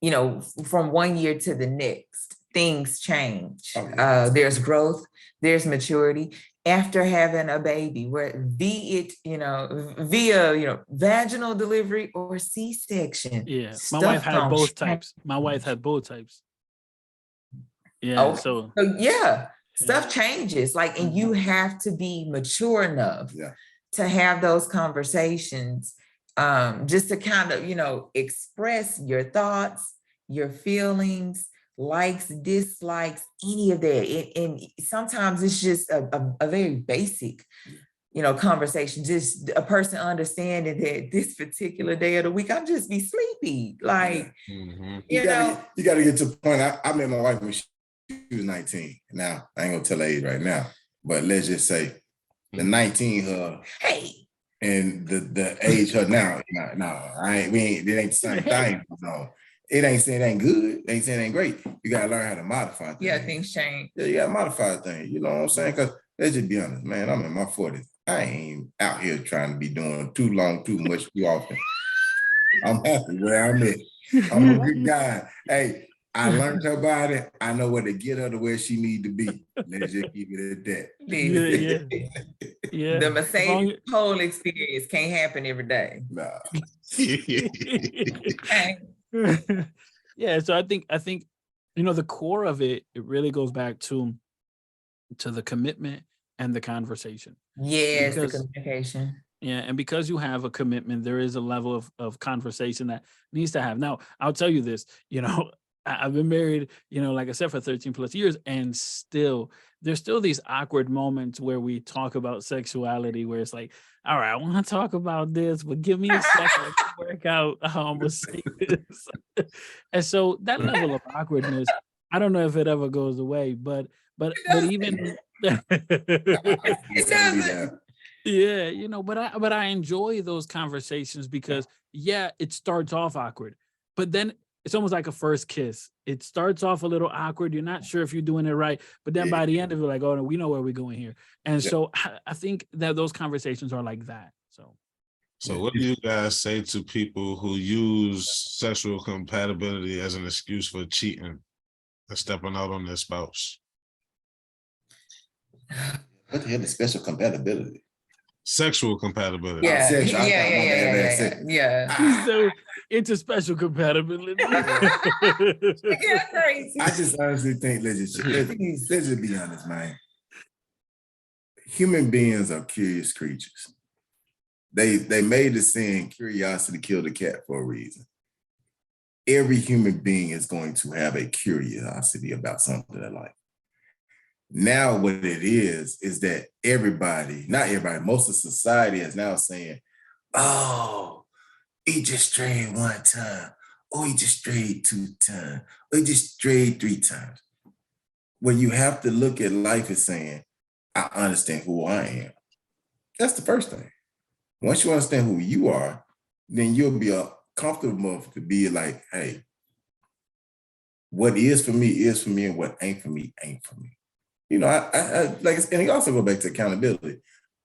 you know, from one year to the next, things change. Oh, yeah. There's growth, there's maturity. After having a baby, where be it, you know, via, you know, vaginal delivery or C-section. Yeah, my wife had both types. My wife had both types. Yeah, okay. So yeah, stuff changes. Like, and you have to be mature enough to have those conversations, just to kind of, you know, express your thoughts, your feelings, likes, dislikes, any of that. And sometimes it's just a very basic, you know, conversation, just a person understanding that this particular day of the week, I'm just be sleepy. Like, you know. You got to get to the point. I met my wife when she was 19. Now, I ain't going to tell her age right now, but let's just say the 19 her. Hey. And the age her now. No, it ain't the same thing. No. It ain't saying it ain't good. It ain't saying it ain't great. You gotta learn how to modify things. Yeah, things change. Yeah, you gotta modify things. You know what I'm saying? Because let's just be honest, man. I'm in my 40s. I ain't out here trying to be doing too long, too much, too often. I'm happy where I'm at. I'm a good guy. Hey, I learned her body. I know where to get her to where she need to be. Let's just keep it at that. Yeah. The Mercedes whole experience can't happen every day. Nah. Yeah, so I think you know, the core of it really goes back to the commitment and the conversation. Yes, the communication. Yeah, and because you have a commitment, there is a level of conversation that needs to have. Now, I'll tell you this, you know, I've been married, you know, like I said, for 13 plus years, and there's still these awkward moments where we talk about sexuality, where it's like, all right, I want to talk about this, but give me a second to work out how I'm gonna say this. And so that level of awkwardness, I don't know if it ever goes away, but even yeah, you know, but I enjoy those conversations, because it starts off awkward, but then it's almost like a first kiss. It starts off a little awkward. You're not sure if you're doing it right, but then by the end of it, like, oh no, we know where we're going here. And so I think that those conversations are like that. So what do you guys say to people who use sexual compatibility as an excuse for cheating and stepping out on their spouse? What the hell is special compatibility? Sexual compatibility. Yeah. So into special compatibility. Crazy. I just honestly think, let's just be honest, man. Human beings are curious creatures. They made the saying, curiosity killed the cat, for a reason. Every human being is going to have a curiosity about something they like. Now what it is that not everybody, most of society is now saying, oh, he just strayed one time. Oh, he just strayed 2 times. Or he just strayed 3 times. Well, you have to look at life as saying, I understand who I am. That's the first thing. Once you understand who you are, then you'll be comfortable enough to be like, hey, what is for me, and what ain't for me, ain't for me. You know, I like, and it also go back to accountability.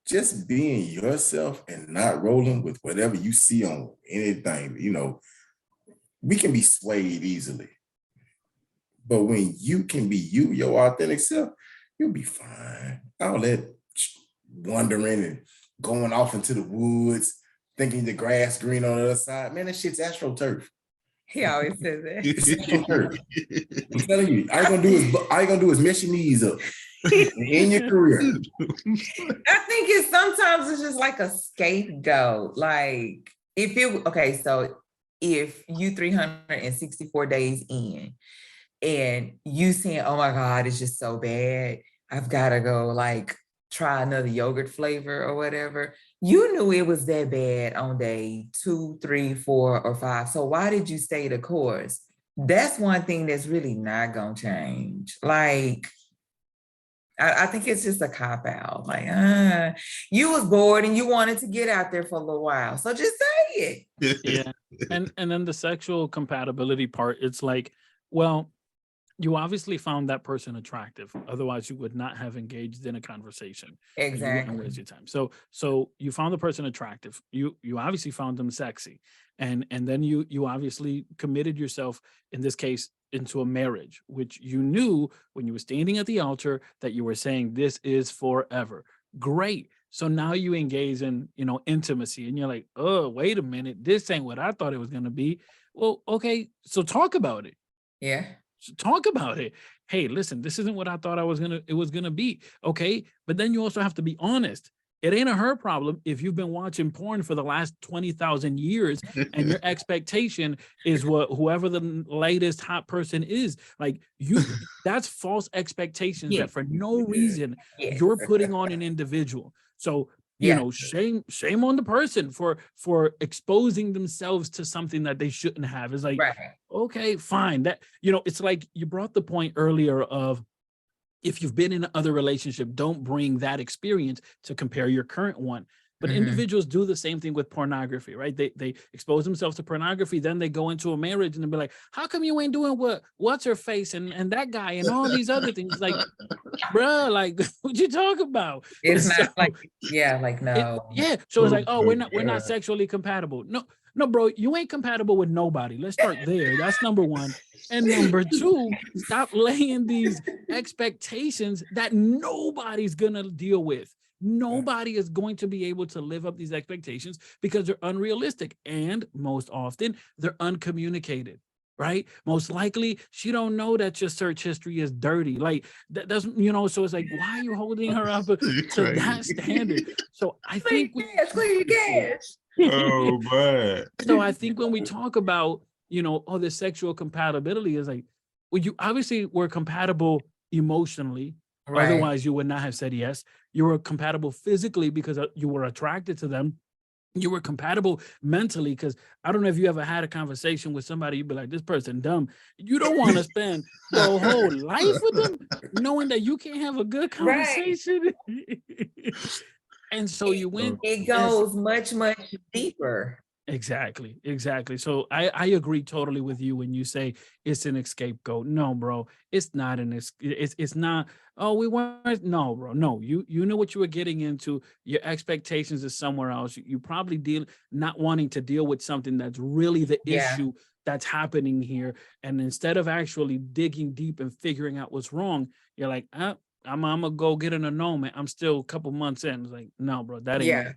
Just being yourself and not rolling with whatever you see on anything. You know, we can be swayed easily. But when you can be you, your authentic self, you'll be fine. All that wandering and going off into the woods, thinking the grass green on the other side, man, that shit's astroturf. He always says that. It's astroturf. I'm telling you, all you gonna do is mess your knees up in your career. I think sometimes it's just like a scapegoat. Like if you 364 days in and you saying, oh my God, it's just so bad, I've got to go like try another yogurt flavor or whatever. You knew it was that bad on day 2, 3, 4, or 5. So why did you stay the course? That's one thing that's really not gonna change. Like, I think it's just a cop-out. Like, you was bored and you wanted to get out there for a little while. So just say it. Yeah. And then the sexual compatibility part, it's like, well, you obviously found that person attractive. Otherwise, you would not have engaged in a conversation. Exactly. You wouldn't waste your time. So you found the person attractive. You obviously found them sexy. And then you obviously committed yourself, in this case, into a marriage, which you knew when you were standing at the altar that you were saying, this is forever. Great. So now you engage in, intimacy, and you're like, oh, wait a minute. This ain't what I thought it was going to be. Well, okay. So talk about it. Yeah. Talk about it. Hey, listen, this isn't what I thought it was gonna be. Okay. But then you also have to be honest. It ain't her problem if you've been watching porn for the last 20,000 years and your expectation is whoever the latest hot person is. Like that's false expectations that for no reason you're putting on an individual. So shame on the person for exposing themselves to something that they shouldn't have. It's like, okay, fine. That, it's like you brought the point earlier of, if you've been in another relationship, don't bring that experience to compare your current one. But individuals do the same thing with pornography, right? They expose themselves to pornography, then they go into a marriage and they'll be like, how come you ain't doing what's her face and that guy and all these other things? Like, bruh, like what you talk about? It's not like, no. So it's like, oh, we're not sexually compatible. No, bro, you ain't compatible with nobody. Let's start there. That's number one. And number two, stop laying these expectations that nobody's gonna deal with. Nobody is going to be able to live up these expectations because they're unrealistic, and most often they're uncommunicated, right? Most likely she don't know that your search history is dirty. Like that doesn't, so it's like, why are you holding her up to that standard? So I think oh man. So I think when we talk about, the sexual compatibility is like, well, you obviously were compatible emotionally. Right. Otherwise, you would not have said yes. You were compatible physically because you were attracted to them. You were compatible mentally because I don't know if you ever had a conversation with somebody, you'd be like, this person dumb. You don't want to spend your whole life with them knowing that you can't have a good conversation. Right. And so you went. It goes much, much deeper. Exactly. So I agree totally with you when you say it's an scapegoat. No, bro, it's not it's not. Oh, we weren't. No, bro. No, you knew what you were getting into. Your expectations is somewhere else. You probably not wanting to deal with something that's really the issue that's happening here. And instead of actually digging deep and figuring out what's wrong, you're like, I'm gonna go get an annulment. I'm still a couple months in. It's like, no, bro, that ain't it.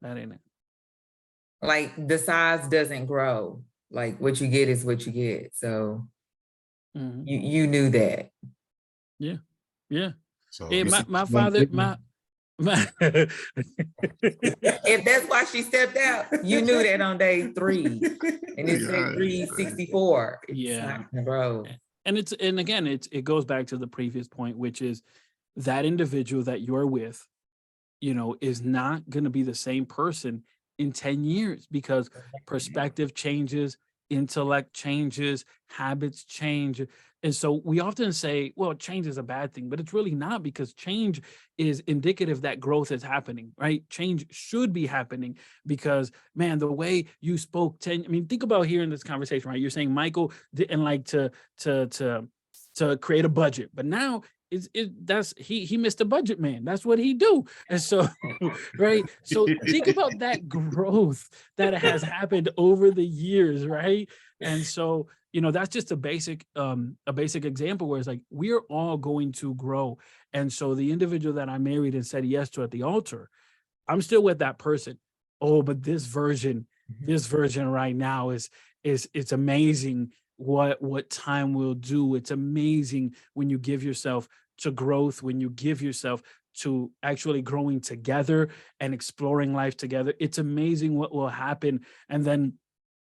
That ain't it. Like the size doesn't grow. Like what you get is what you get. So you knew that. Yeah. So my father, if that's why she stepped out, you knew that on day 3, and it's day 364. It's not gonna grow. And again, it goes back to the previous point, which is that individual that you're with, is not going to be the same person in 10 years because perspective changes, intellect changes, habits change. And so we often say, well, change is a bad thing, but it's really not, because change is indicative that growth is happening, right? Change should be happening because, man, the way you spoke think about here in this conversation, right? You're saying Michael didn't like to create a budget, but now he missed the budget, man. That's what he do. And so, right. So think about that growth that has happened over the years, right? And so, that's just a basic example where it's like, we're all going to grow. And so the individual that I married and said yes to at the altar, I'm still with that person. Oh, but this version right now is it's amazing what time will do. It's amazing when you give yourself to growth, when you give yourself to actually growing together and exploring life together. It's amazing what will happen. And then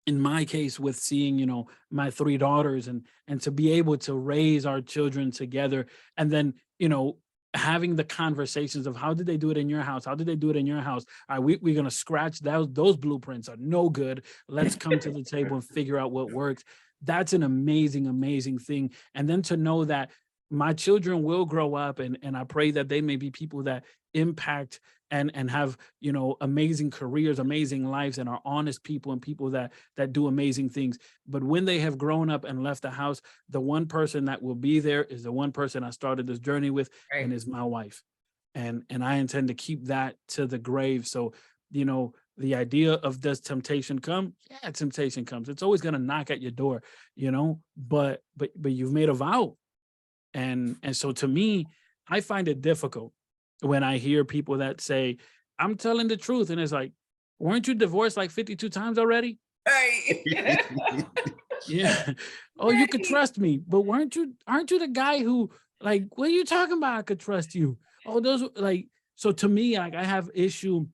in my case, with seeing, my 3 daughters and to be able to raise our children together, and then, having the conversations of how did they do it in your house? How did they do it in your house? All right, we're going to scratch those blueprints are no good. Let's come to the table and figure out what works. That's an amazing, amazing thing. And then to know that my children will grow up, and I pray that they may be people that impact and have, amazing careers, amazing lives, and are honest people and people that do amazing things. But when they have grown up and left the house, the one person that will be there is the one person I started this journey with, Right. and is my wife. And I intend to keep that to the grave. So, the idea of does temptation come? Yeah, temptation comes. It's always going to knock at your door, but you've made a vow. And so to me, I find it difficult when I hear people that say, I'm telling the truth. And it's like, weren't you divorced like 52 times already? Right. Yeah. Oh, you could trust me, but aren't you the guy who, like, what are you talking about? I could trust you. Oh, those, like, so to me, like, I have issue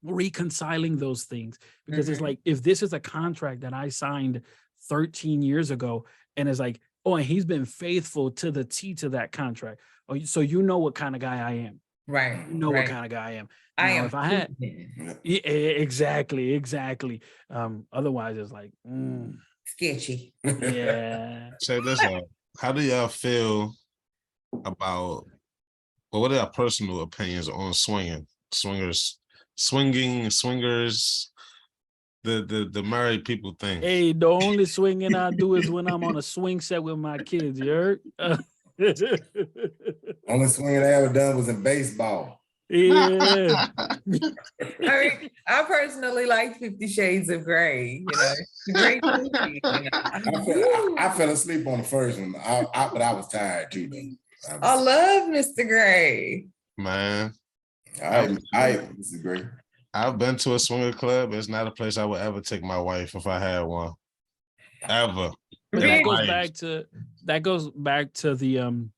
reconciling those things, because it's like, if this is a contract that I signed 13 years ago, and it's like, oh, and he's been faithful to the T to that contract. Oh, so what kind of guy I am. Right. What kind of guy I am. I Now, am. if I had, yeah, exactly. Otherwise, it's like, Sketchy. yeah. Check this out. How do y'all feel about, well, what are your personal opinions on swingers, the married people thing? Hey, the only swinging I do is when I'm on a swing set with my kids. You heard? Only swinging I ever done was in baseball. Yeah. I mean, I personally like 50 Shades of Grey. It's a great movie. I fell asleep on the first one, but I was tired too. Though. I love Mr. Grey. Man, this is great. I've been to a swinger club. It's not a place I would ever take my wife if I had one. Ever. But that goes back to the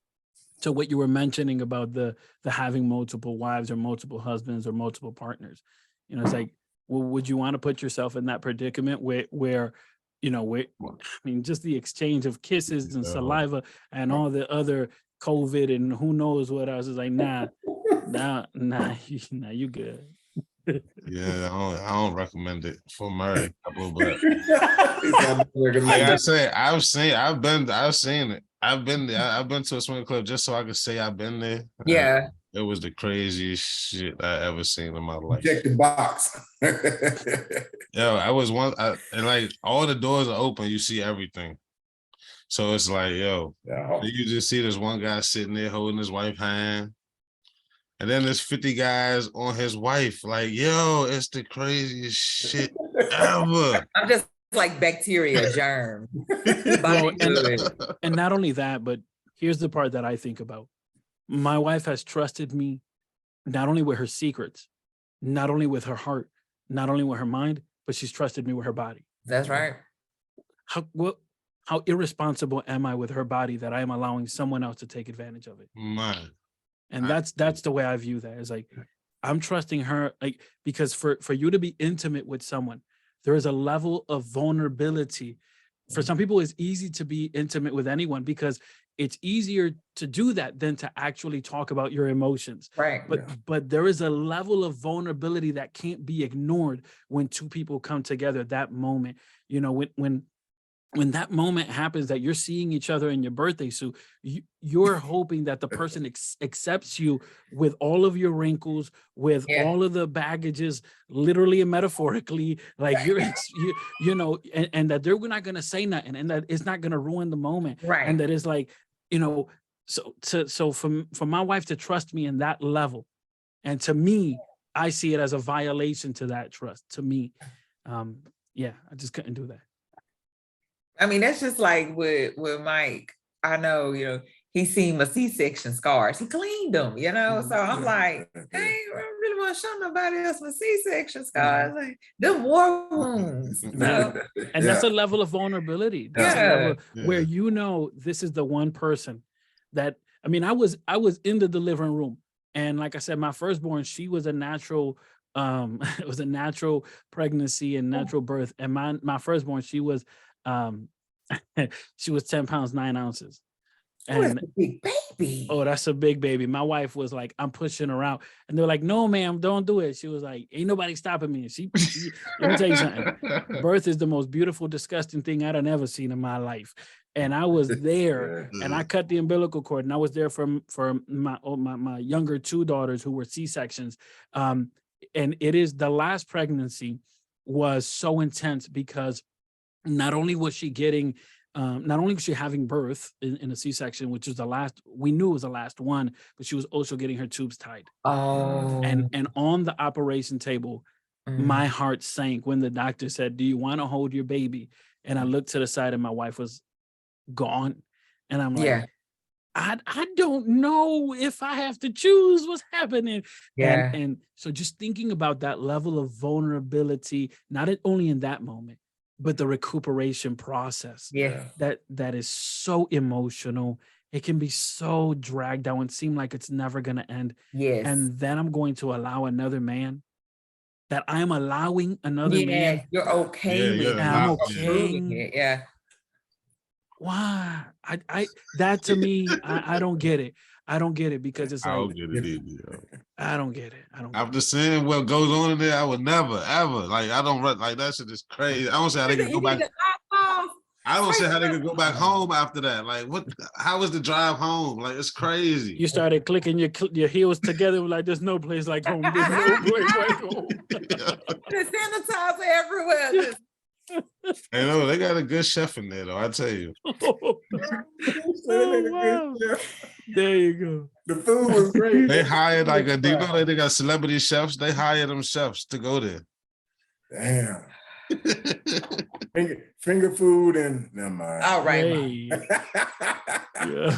to what you were mentioning about the having multiple wives or multiple husbands or multiple partners. It's like, well, would you want to put yourself in that predicament where just the exchange of kisses and saliva and all the other COVID and who knows what else is like, nah, you good. Yeah, I don't recommend it for married couple, but like I say, I've seen it. I've been there. I've been to a swing club just so I could say I've been there. Yeah. It was the craziest shit I ever seen in my life. Check the box. Yo, I was and like all the doors are open, you see everything. So it's like, yo, you just see this one guy sitting there holding his wife's hand. And then there's 50 guys on his wife. Like, yo, it's the craziest shit ever. I'm just like bacteria, germ. Well, and not only that, but here's the part that I think about. My wife has trusted me not only with her secrets, not only with her heart, not only with her mind, but she's trusted me with her body. That's right. How irresponsible am I with her body that I am allowing someone else to take advantage of it? Man. And that's the way I view that. It's like, I'm trusting her, like, because for you to be intimate with someone, there is a level of vulnerability. For some people, it's easy to be intimate with anyone because it's easier to do that than to actually talk about your emotions. Right. But there is a level of vulnerability that can't be ignored when two people come together. That moment, when that moment happens, that you're seeing each other in your birthday suit, you're hoping that the person accepts you with all of your wrinkles, with all of the baggages, literally and metaphorically, like and that they're not going to say nothing, and that it's not going to ruin the moment. Right. And that it's like, So for my wife to trust me in that level, and to me, I see it as a violation to that trust. To me, yeah, I just couldn't do that. I mean, that's just like with Mike. I know, he's seen my C-section scars. He cleaned them, So I'm like, I ain't really want to show nobody else my C-section scars. Like, them war wounds. So, and that's a level of vulnerability. That's a level where this is the one person that, I mean, I was in the delivery room, and like I said, my firstborn, she was a natural. It was a natural pregnancy and natural birth, and my firstborn, she was 10 pounds 9 ounces. And a big baby. Oh, that's a big baby. My wife was like, I'm pushing her out. And they're like, no, ma'am, don't do it. She was like, ain't nobody stopping me. She let me tell you something. Birth is the most beautiful, disgusting thing I'd ever seen in my life. And I was there, and I cut the umbilical cord, and I was there for my younger 2 daughters who were C-sections. And it is, the last pregnancy was so intense because not only was she getting, not only was she having birth in a C-section, which was the last, we knew it was the last one, but she was also getting her tubes tied. Oh. And on the operation table, my heart sank when the doctor said, do you want to hold your baby? And I looked to the side, and my wife was gone. And I'm like, I don't know if I have to choose what's happening. And so just thinking about that level of vulnerability, not only in that moment, but the recuperation process. That is so emotional. It can be so dragged out and seem like it's never going to end. And then I'm going to allow another man, that I'm allowing another man. You're okay with it. I'm okay. Yeah. Why? That to me, I don't get it. I don't get it, because it's like, I don't get it either. I don't get it. After seeing what goes on in there, I would never, ever, like, I don't, like, that shit is crazy. I don't see how they can go back. I don't see how they could go back home after that. Like, what? How was the drive home? Like, it's crazy. You started clicking your heels together, like, there's no place like home. There's no place like home. There's sanitizer everywhere. Hey, no, they got a good chef in there, though. I tell you. Oh, wow. There you go. The food was great. They hired like a, do you know they got celebrity chefs? They hire them chefs to go there. Damn. Finger food and never mind. All right. Hey. Yeah.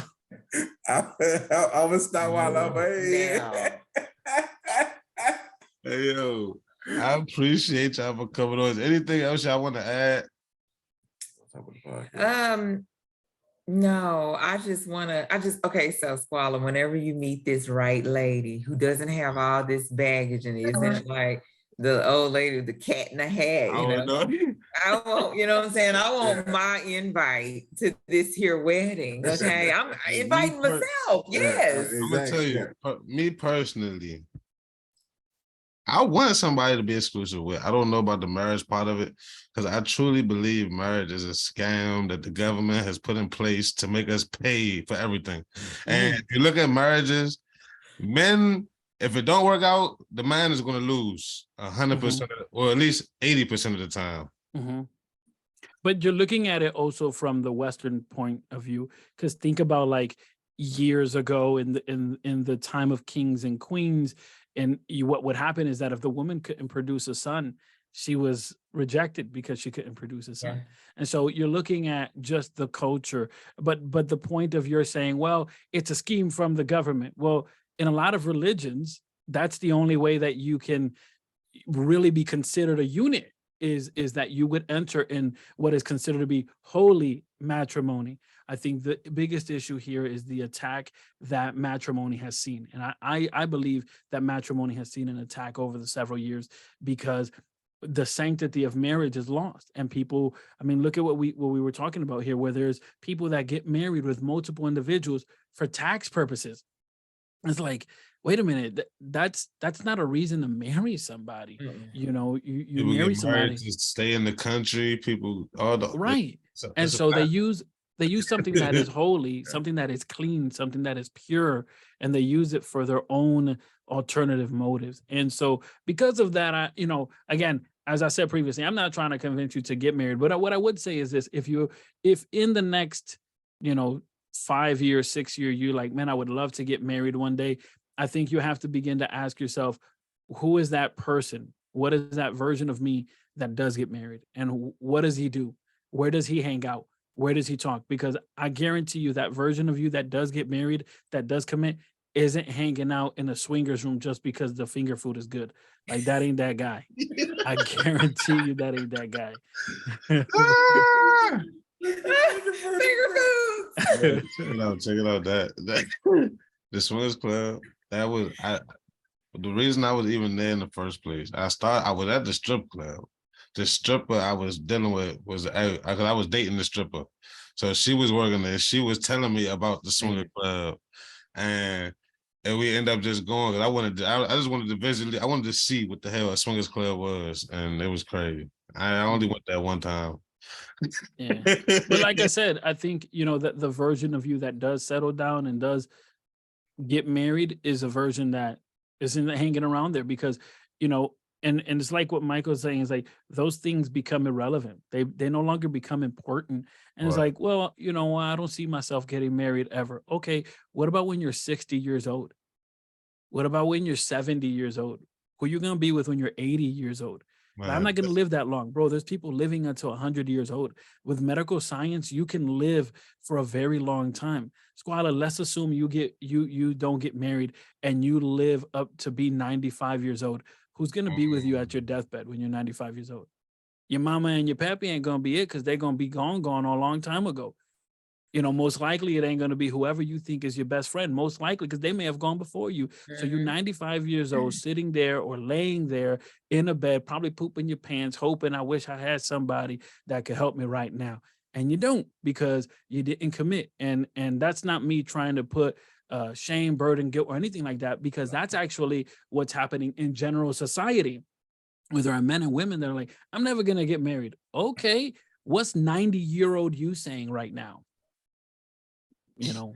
I was stop while I'm here. Hey, yo, I appreciate y'all for coming on. Is anything else y'all want to add? No, okay, so Squalla, whenever you meet this right lady who doesn't have all this baggage and isn't like the old lady, the cat in the hat, I want, you know what I'm saying? I want my invite to this here wedding. Okay. I'm inviting myself. Yes. I'm gonna tell you, me personally, I want somebody to be exclusive with. I don't know about the marriage part of it, because I truly believe marriage is a scam that the government has put in place to make us pay for everything. And if you look at marriages, men, if it don't work out, the man is going to lose 100%, or at least 80% of the time. But you're looking at it also from the Western point of view, because think about like years ago in the time of kings and queens. And what would happen is that if the woman couldn't produce a son, she was rejected because she couldn't produce a son. And so you're looking at just the culture. But the point of you're saying, well, it's a scheme from the government. Well, in a lot of religions, that's the only way that you can really be considered a unit, is that you would enter in what is considered to be holy matrimony. I think the biggest issue here is the attack that matrimony has seen. And I believe that matrimony has seen an attack over the several years, because the sanctity of marriage is lost. And people, I mean, look at what we were talking about here, where there's people that get married with multiple individuals for tax purposes. It's like, wait a minute, that's not a reason to marry somebody. You know, you marry somebody to stay in the country, people, all the right. And so they use something that is holy, something that is clean, something that is pure, and they use it for their own alternative motives. And so because of that, again, as I said previously, I'm not trying to convince you to get married, but what I would say is this: if in the next, 5-year, 6-year you, like, man, I would love to get married one day. I think you have to begin to ask yourself, who is that person? What is that version of me that does get married? And what does he do? Where does he hang out? Where does he talk? Because I guarantee you that version of you that does get married, that does commit, isn't hanging out in a swingers room just because the finger food is good. Like, that ain't that guy. I guarantee you that ain't that guy. Finger foods. Check it out. That the swingers club. That was the reason I was even there in the first place. I was at the strip club. The stripper I was dealing with was because I was dating the stripper, so she was working there. She was telling me about the swinger club, and we end up just going. Cause I just wanted to visit. I wanted to see what the hell a swingers club was, and it was crazy. I only went there one time. Yeah, but like I said, I think, you know, that the version of you that does settle down and does get married is a version that isn't hanging around there, because, you know, and it's like what Michael's saying, is like those things become irrelevant. They no longer become important. And it's like, well, you know, I don't see myself getting married ever. Okay, what about when you're 60 years old? What about when you're 70 years old? Who you gonna be with when you're 80 years old? Like, I'm not gonna live that long, bro. There's people living until 100 years old. With medical science, you can live for a very long time. Squalla, let's assume you don't get married and you live up to be 95 years old. Who's gonna be with you at your deathbed when you're 95 years old? Your mama and your pappy ain't gonna be it, because they're gonna be gone a long time ago. You know, most likely it ain't going to be whoever you think is your best friend, most likely, because they may have gone before you. So you're 95 years old, sitting there or laying there in a bed, probably pooping your pants, hoping, I wish I had somebody that could help me right now. And you don't, because you didn't commit. And that's not me trying to put shame, burden, guilt, or anything like that, because that's actually what's happening in general society. Where there are men and women that are like, I'm never going to get married. Okay, what's 90-year-old you saying right now? You know,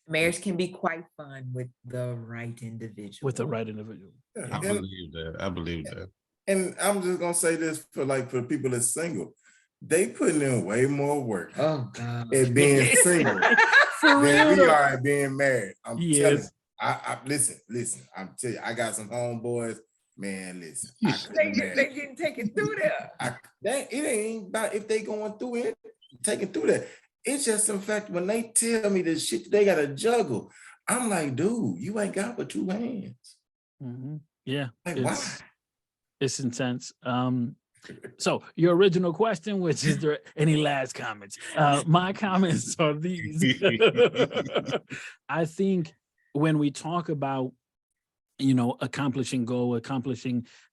marriage can be quite fun with the right individual. With the right individual. I believe that. I believe that. And I'm just gonna say this for people that's single, they putting in way more work God. at being single than we are at being married. I'm telling you. I listen. I'm telling you, I got some homeboys. Man, listen. They didn't take it through there. It ain't about if they going through it, taking through that. It's just in fact when they tell me the shit they gotta juggle, I'm like, dude, you ain't got but 2 hands. Yeah, like, why? It's intense. So your original question, which is there any last comments? My comments are these. I think when we talk about, you know, accomplishing goal,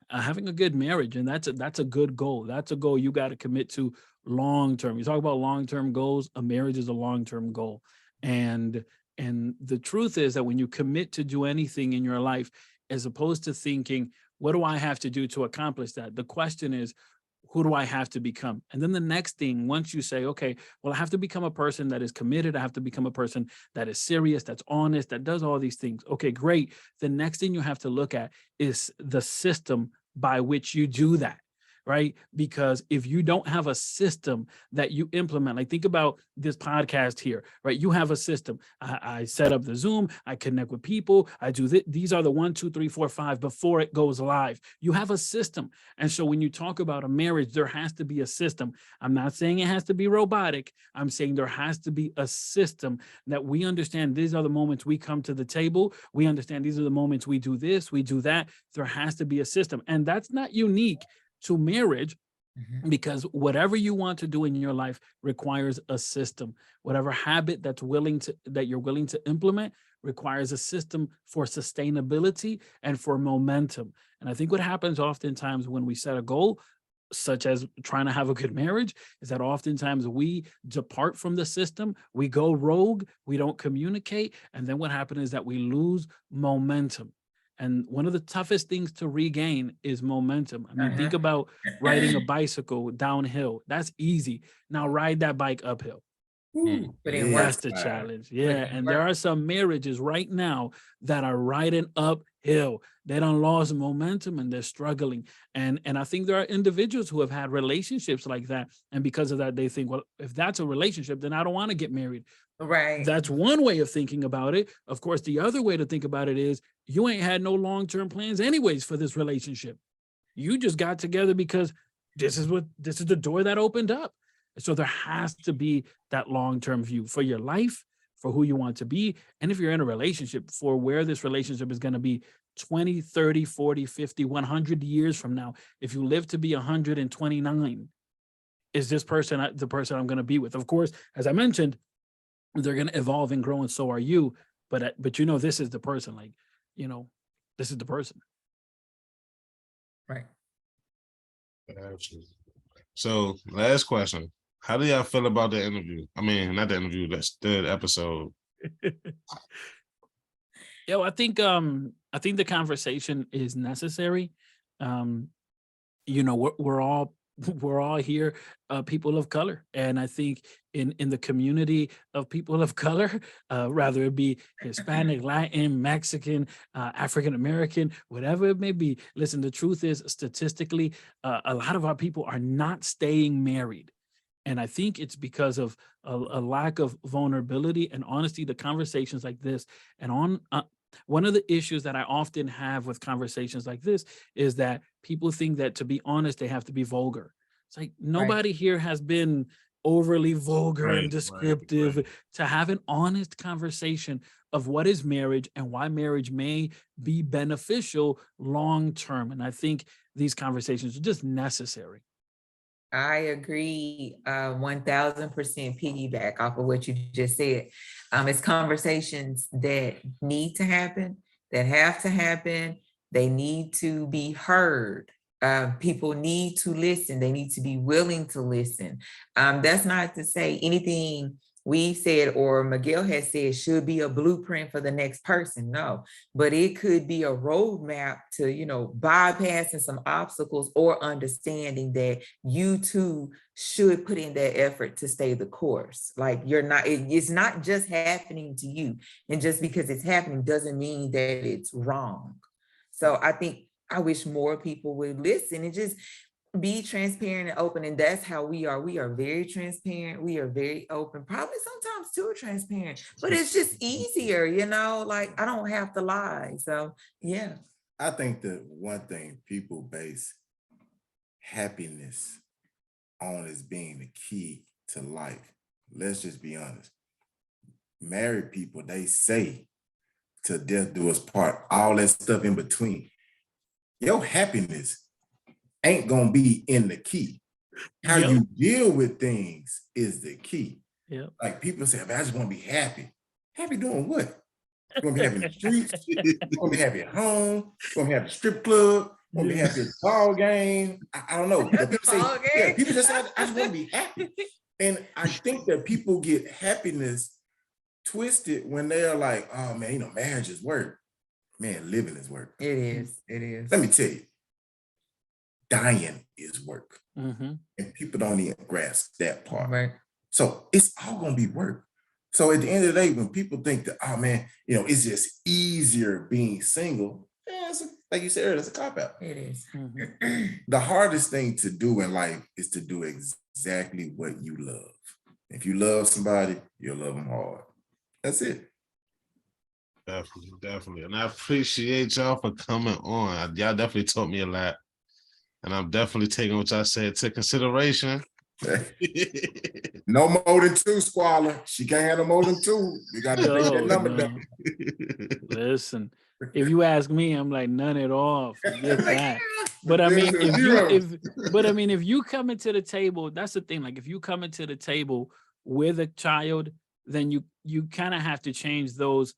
having a good marriage, and that's a good goal. That's a goal you got to commit to long term. You talk about long-term goals, a marriage is a long-term goal. And the truth is that when you commit to do anything in your life, as opposed to thinking, what do I have to do to accomplish that? The question is, who do I have to become? And then the next thing, once you say, okay, well, I have to become a person that is committed. I have to become a person that is serious, that's honest, that does all these things. Okay, great. The next thing you have to look at is the system by which you do that. Right? Because if you don't have a system that you implement, like think about this podcast here, right? You have a system. I set up the Zoom, I connect with people, I do this. These are the 1, 2, 3, 4, 5 before it goes live. You have a system. And so when you talk about a marriage, there has to be a system. I'm not saying it has to be robotic. I'm saying there has to be a system that we understand. These are the moments we come to the table. We understand these are the moments we do this, we do that. There has to be a system. And that's not unique to marriage, because whatever you want to do in your life requires a system. Whatever habit that you're willing to implement requires a system for sustainability and for momentum. And I think what happens oftentimes when we set a goal, such as trying to have a good marriage, is that oftentimes we depart from the system, we go rogue, we don't communicate, and then what happens is that we lose momentum. And one of the toughest things to regain is momentum. I mean, think about riding a bicycle downhill. That's easy. Now ride that bike uphill. Put in That's work. the Wow. challenge. Yeah. in And there work. are some marriages right now that are riding uphill. They done lost momentum and they're struggling. And I think there are individuals who have had relationships like that. And because of that, they think, well, if that's a relationship, then I don't want to get married. Right. That's one way of thinking about it. Of course, the other way to think about it is you ain't had no long-term plans anyways for this relationship. You just got together because this is the door that opened up. So there has to be that long-term view for your life, for who you want to be. And if you're in a relationship, for where this relationship is going to be 20, 30, 40, 50, 100 years from now. If you live to be 129, is this person the person I'm going to be with? Of course, as I mentioned, they're going to evolve and grow, and so are you. But this is the person, this is the person. Right. Absolutely. So, last question. How do y'all feel about the interview? I mean, not the interview, that's the episode. Yeah, I think the conversation is necessary. We're all here, people of color, and I think in the community of people of color, rather it be Hispanic, Latin, Mexican, African American, whatever it may be. Listen, the truth is, statistically, a lot of our people are not staying married. And I think it's because of a lack of vulnerability and honesty. The conversations like this, and one of the issues that I often have with conversations like this is that people think that to be honest, they have to be vulgar. It's like nobody here has been overly vulgar and descriptive. Right. To have an honest conversation of what is marriage and why marriage may be beneficial long term. And I think these conversations are just necessary. I agree 1000% piggyback off of what you just said. It's conversations that need to happen, that have to happen. They need to be heard. People need to listen. They need to be willing to listen. That's not to say anything we said or Miguel has said should be a blueprint for the next person. No, but it could be a roadmap to, bypassing some obstacles or understanding that you too should put in that effort to stay the course. Like it's not just happening to you. And just because it's happening doesn't mean that it's wrong. So I wish more people would listen and just be transparent and open. And that's how we are. We are very transparent. We are very open, probably sometimes too transparent, but it's just easier, like I don't have to lie. So yeah. I think that one thing people base happiness on is being the key to life. Let's just be honest. Married people, they say till death do us part, all that stuff in between. Your happiness ain't gonna be in the key. How you deal with things is the key. Yeah. Like people say, I just want to be happy. Happy doing what? You want to be happy in the streets? You want to be happy at home? You want to be happy at the strip club? You want to be happy at the ball game? I don't know. But people say, people just say, I just want to be happy. And I think that people get happiness twisted when they're like, oh man, marriage is work. Man, living is work. It is. It is. Let me tell you. Dying is work. Mm-hmm. And people don't even grasp that part. Right. So it's all gonna be work. So at the end of the day, when people think that, oh man, it's just easier being single, like you said, it's a cop-out. It is. Mm-hmm. The hardest thing to do in life is to do exactly what you love. If you love somebody, you'll love them hard. That's it. Definitely. And I appreciate y'all for coming on. Y'all definitely taught me a lot. And I'm definitely taking what y'all said into consideration. No more than 2, Squalla. She can't have no more than 2. You got to bring that number down. Listen, if you ask me, I'm like none at all. Forget that. But I mean, if you come into the table, that's the thing. Like if you come into the table with a child, then you kind of have to change those.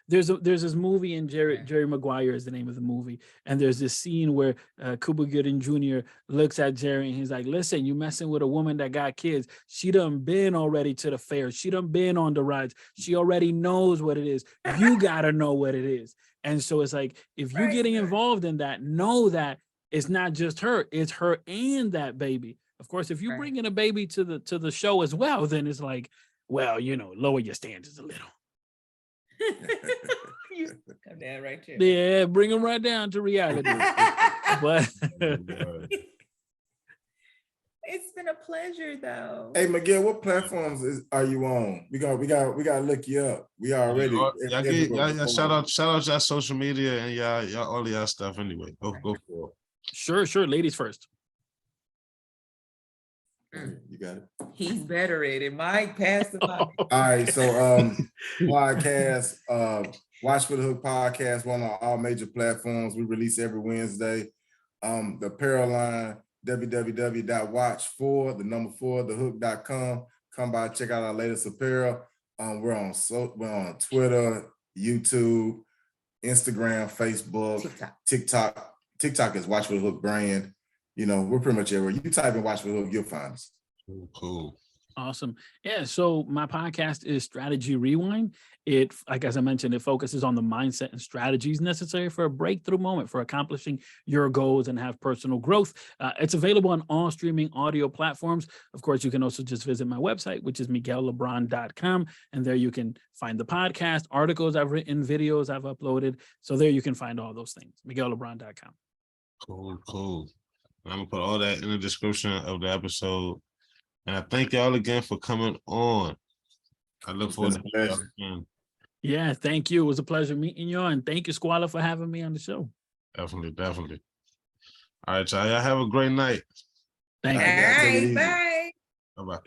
There's this movie, and Jerry Maguire is the name of the movie, and there's this scene where Cuba Gooding Jr. looks at Jerry and he's like, listen, you messing with a woman that got kids. She done been already to the fair. She done been on the rides. She already knows what it is. You gotta know what it is. And so it's like, if you're getting involved in that, know that it's not just her, it's her and that baby. Of course, if you Right. bring in a baby to the show as well, then it's like, well, lower your standards a little. You come down right here. Yeah, bring them right down to reality. But It's been a pleasure, though. Hey Miguel, what platforms are you on? We gotta look you up. We already Y'all shout out y'all social media and y'all all y'all stuff anyway. Go for it. Sure. Ladies first. You got it. He's better at it. Mike, pass the mic. All right, so podcast, Watch for the Hook podcast, one on all major platforms. We release every Wednesday. The apparel line, www.watch4thehook.com. Come by, check out our latest apparel. We're on Twitter, YouTube, Instagram, Facebook, TikTok. TikTok is Watch for the Hook brand. We're pretty much everywhere. You type in Watch for the Hook, you'll find us. Cool. Awesome. Yeah. So my podcast is Strategy Rewind. It, like as I mentioned, it focuses on the mindset and strategies necessary for a breakthrough moment for accomplishing your goals and have personal growth. It's available on all streaming audio platforms. Of course, you can also just visit my website, which is miguellebron.com. And there you can find the podcast, articles I've written, videos I've uploaded. So there you can find all those things, miguellebron.com. Cool. I'm gonna put all that in the description of the episode. And I thank y'all again for coming on. I look forward to y'all again. Yeah, thank you. It was a pleasure meeting you, and thank you, Squalla, for having me on the show. Definitely. All right, y'all. Y'all have a great night. Thank you. All right, bye. Bye-bye.